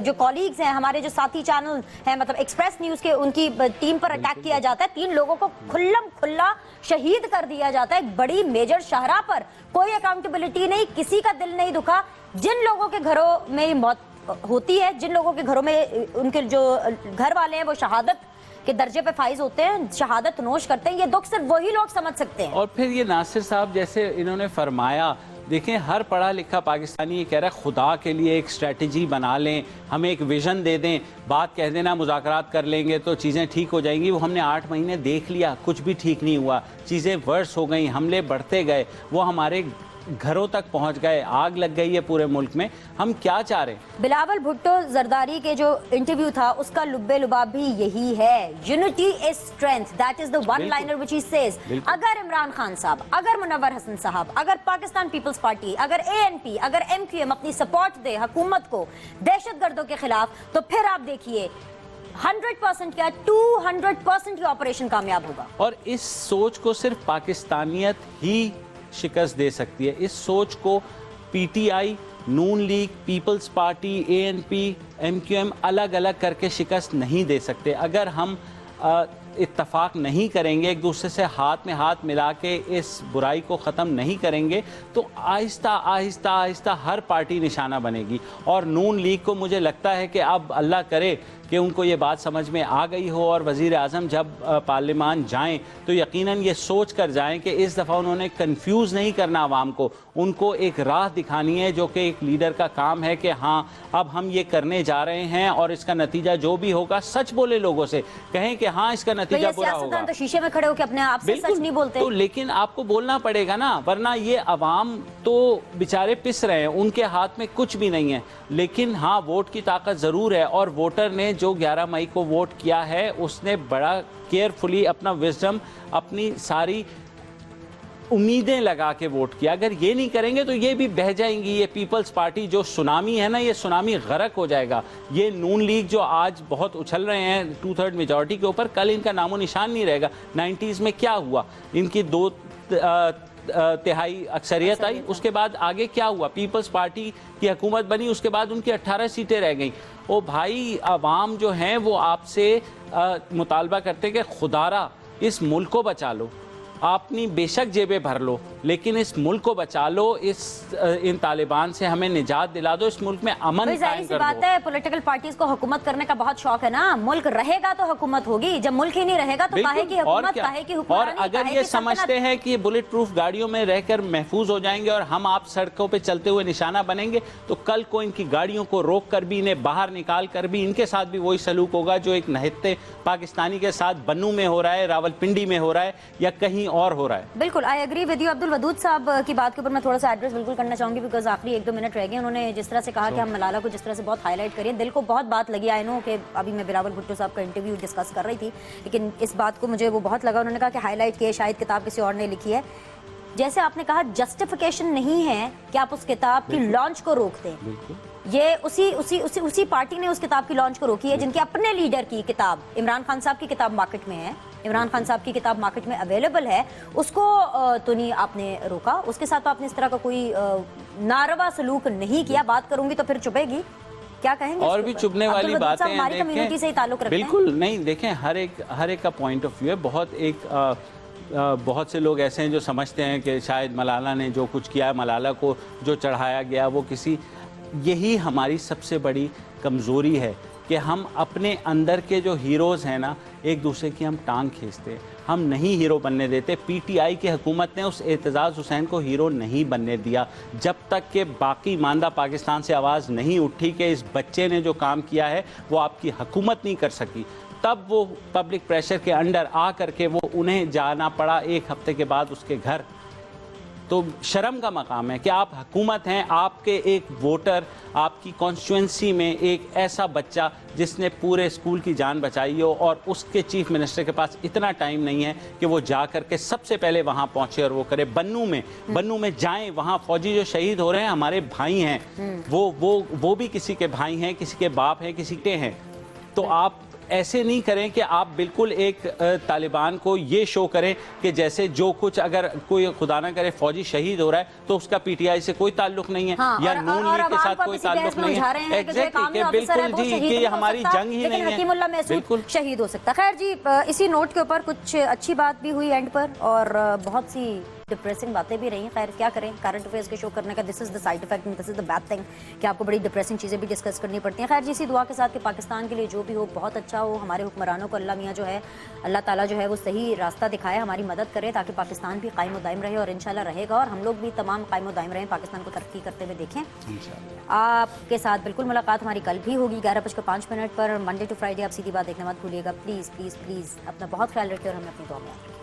जो कॉलीग्स हैं, हमारे जो साथी चैनल हैं, मतलब एक्सप्रेस न्यूज के, उनकी टीम पर अटैक किया जाता है, 3 लोगों को खुल्लम खुल्ला शहीद कर दिया जाता है एक बड़ी मेजर शाहरा पर। कोई अकाउंटेबिलिटी नहीं, किसी का दिल नहीं दुखा। जिन लोगों के घरों में मौत होती है, जिन लोगों के घरों में उनके जो घर वाले हैं वो शहादत के दर्जे पे फाइज होते हैं, शहादत नोश करते हैं, ये दुख सिर्फ वही लोग समझ सकते हैं। और फिर ये नासिर साहब जैसे इन्होंने फरमाया, देखें हर पढ़ा लिखा पाकिस्तानी ये कह रहा है खुदा के लिए एक स्ट्रेटजी बना लें, हमें एक विजन दे दें, बात कह देना मुज़ाकरात कर लेंगे तो चीज़ें ठीक हो जाएंगी। वो हमने 8 महीने देख लिया, कुछ भी ठीक नहीं हुआ, चीज़ें वर्स हो गई, हमले बढ़ते गए, वो हमारे घरों तक पहुंच गए, आग लग गई है पूरे मुल्क में। हम क्या चाह रहे हैं? बिलावल भुट्टो जरदारी के जो इंटरव्यू था उसका लुब्बे लुबाब भी यही है, unity is strength, that is the one liner which he says. अगर इमरान खान साहब, अगर मुनव्वर हसन साहब, अगर पाकिस्तान पीपल्स पार्टी, अगर ANP, अगर MQM अपनी सपोर्ट दे हुकूमत को दहशतगर्दों के खिलाफ, तो फिर आप देखिए 100% क्या 200% ये ऑपरेशन कामयाब होगा। और इस सोच को सिर्फ पाकिस्तानियत ही शिकस्त दे सकती है। इस सोच को PTI, Noon League, People's Party, ANP, MQM अलग अलग करके शिकस्त नहीं दे सकते। अगर हम इत्तफाक नहीं करेंगे, एक दूसरे से हाथ में हाथ मिला के इस बुराई को ख़त्म नहीं करेंगे, तो आहिस्ता आहिस्ता आहिस्ता हर पार्टी निशाना बनेगी। और नून लीग को मुझे लगता है कि अब अल्लाह करे कि उनको ये बात समझ में आ गई हो और वज़ीर आज़म जब पार्लियामान जाएं तो यकीनन ये सोच कर जाएं कि इस दफ़ा उन्होंने कंफ्यूज नहीं करना आवाम को, उनको एक राह दिखानी है जो कि एक लीडर का काम है कि हाँ अब हम ये करने जा रहे हैं और इसका नतीजा जो भी होगा, सच बोले लोगों से, कहें कि हाँ इसका नतीजा बुरा होगा। तो शीशे में खड़े होकर अपने आप से सच नहीं बोलते तो, लेकिन आपको बोलना पड़ेगा ना, वरना ये अवाम तो बेचारे पिस रहे हैं, उनके हाथ में कुछ भी नहीं है। लेकिन हाँ वोट की ताकत ज़रूर है, और वोटर ने जो 11 मई को वोट किया है उसने बड़ा केयरफुली अपना विजडम, अपनी सारी उम्मीदें लगा के वोट किया। अगर ये नहीं करेंगे तो ये भी बह जाएंगी। ये पीपल्स पार्टी जो सुनामी है ना, ये सुनामी गरक हो जाएगा। ये नून लीग जो आज बहुत उछल रहे हैं 2/3 मेजॉरिटी के ऊपर, कल इनका नामो निशान नहीं रहेगा। 90s में क्या हुआ, इनकी 2 तिहाई अक्सरियत आई, उसके बाद आगे क्या हुआ, पीपल्स पार्टी की हुकूमत बनी, उसके बाद उनकी 18 सीटें रह गई। ओ भाई, अवाम जो हैं वो आपसे मुतालबा करते कि खुदारा इस मुल्क को बचा लो, अपनी बेशक जेबें भर लो, लेकिन इस मुल्क को बचा लो, इन तालिबान से हमें निजात दिला दो, इस मुल्क में अमन कायम कर दो। बात है, पॉलिटिकल पार्टीज को हुकूमत करने का बहुत शौक है ना, मुल्क रहेगा तो हुकूमत होगी, जब मुल्क ही नहीं रहेगा तो काहे की हुकूमत, काहे की हुकूमत। और अगर ये समझते हैं कि ये बुलेट प्रूफ गाड़ियों में रहकर महफूज हो जाएंगे और हम आप सड़कों पे चलते हुए निशाना बनेंगे, तो कल को इनकी गाड़ियों को रोक कर भी, इन्हें बाहर निकाल कर भी इनके साथ भी वही सलूक होगा जो एक नहत्ते पाकिस्तानी के साथ बन्नू में हो रहा है, रावलपिंडी में हो रहा है या कहीं और हो रहा है। बिल्कुल, I agree with you. Abdul Wadood Sahab की बात के ऊपर मैं थोड़ा सा एड्रेस बिल्कुल करना चाहूंगी, बिकॉज आखिरी 1-2 मिनट रह गए। उन्होंने जिस तरह से कहा कि हम मलाला को जिस तरह से बहुत हाईलाइट करिए, दिल को बहुत बात लगी। आई नो कि अभी मैं बिलावल भुट्टो साहब का इंटरव्यू डिस्कस कर रही थी, लेकिन इस बात को मुझे वो बहुत लगा। उन्होंने कहा कि हाईलाइट किए, शायद किताब किसी और ने लिखी है। जैसे आपने कहा, जस्टिफिकेशन नहीं है कि आप उस किताब की लॉन्च को रोक दें। ये उसी पार्टी ने उस किताब की लॉन्च को रोकी है जिनके अपने लीडर की किताब, इमरान खान साहब की किताब मार्केट में है, इमरान खान साहब की किताब मार्केट में अवेलेबल है, उसको तो नहीं आपने रोका। उसके साथ तो आपने इस तरह का कोई नारवा सलूक नहीं किया। बात करूंगी तो फिर चुभेगी, क्या कहेंगे? और भी चुभने वाली बातें हैं, हमारी कम्युनिटी से ही ताल्लुक रखते हैं। बिल्कुल नहीं, देखें हर एक का पॉइंट ऑफ व्यू है। बहुत से लोग ऐसे हैं जो समझते हैं कि शायद मलाला ने जो कुछ किया, मलाला को जो चढ़ाया गया वो किसी, यही हमारी सबसे बड़ी कमज़ोरी है कि हम अपने अंदर के जो हीरोज़ हैं ना, एक दूसरे की हम टांग खींचते हैं, हम नहीं हीरो बनने देते। पीटीआई की हुकूमत ने उस एतजाज़ हुसैन को हीरो नहीं बनने दिया जब तक कि बाकी मानदा पाकिस्तान से आवाज़ नहीं उठी कि इस बच्चे ने जो काम किया है वो आपकी हुकूमत नहीं कर सकी। तब वो पब्लिक प्रेशर के अंडर आ करके वो उन्हें जाना पड़ा 1 हफ्ते के बाद उसके घर। तो शर्म का मकाम है कि आप हुकूमत हैं, आपके एक वोटर, आपकी कॉन्स्टिट्यूंसी में एक ऐसा बच्चा जिसने पूरे स्कूल की जान बचाई हो, और उसके चीफ मिनिस्टर के पास इतना टाइम नहीं है कि वो जा करके सबसे पहले वहाँ पहुँचे और वो करे। बन्नू में जाएं, वहाँ फौजी जो शहीद हो रहे हैं हमारे भाई हैं, वो भी किसी के भाई हैं, किसी के बाप हैं, किसी के हैं। तो आप ऐसे नहीं करें कि आप बिल्कुल एक तालिबान को ये शो करें कि जैसे जो कुछ, अगर कोई खुदा ना करे फौजी शहीद हो रहा है तो उसका पीटीआई से कोई ताल्लुक नहीं है, या नून लीग के साथ कोई ताल्लुक नहीं है। एग्जैक्टली, बिल्कुल जी, कि ये हमारी जंग ही नहीं है। बिल्कुल शहीद हो सकता। खैर जी, इसी नोट के ऊपर कुछ अच्छी बात भी हुई एंड पर, और बहुत सी डिप्रेसिंग बातें भी रही हैं। खैर क्या करें, करंट अफेयर्स के शो करने का this is the side effect, this is the bad thing कि आपको बड़ी डिप्रेसिंग चीज़ें भी डिस्कस करनी पड़ती हैं। खैर इसी दुआ के साथ कि पाकिस्तान के लिए जो भी हो बहुत अच्छा हो, हमारे हुक्मरानों को अल्लाह मियाँ जो है, अल्लाह ताला जो है वो सही रास्ता दिखाए, हमारी मदद करे ताकि पाकिस्तान भी कायम दायम रहे, और इंशाल्लाह रहेगा, और हम लोग भी तमाम कायम दायम रहें, पाकिस्तान को तरक्की करते हुए देखें। आपके साथ बिल्कुल मुलाकात हमारी कल भी होगी 11:05 पर, मंडे टू फ्राइडे। आप सीधी बात देखने मत भूलिएगा प्लीज़ प्लीज़ प्लीज़। अपना बहुत ख्याल रखिए और हमें अपनी दुआ में याद रखिए।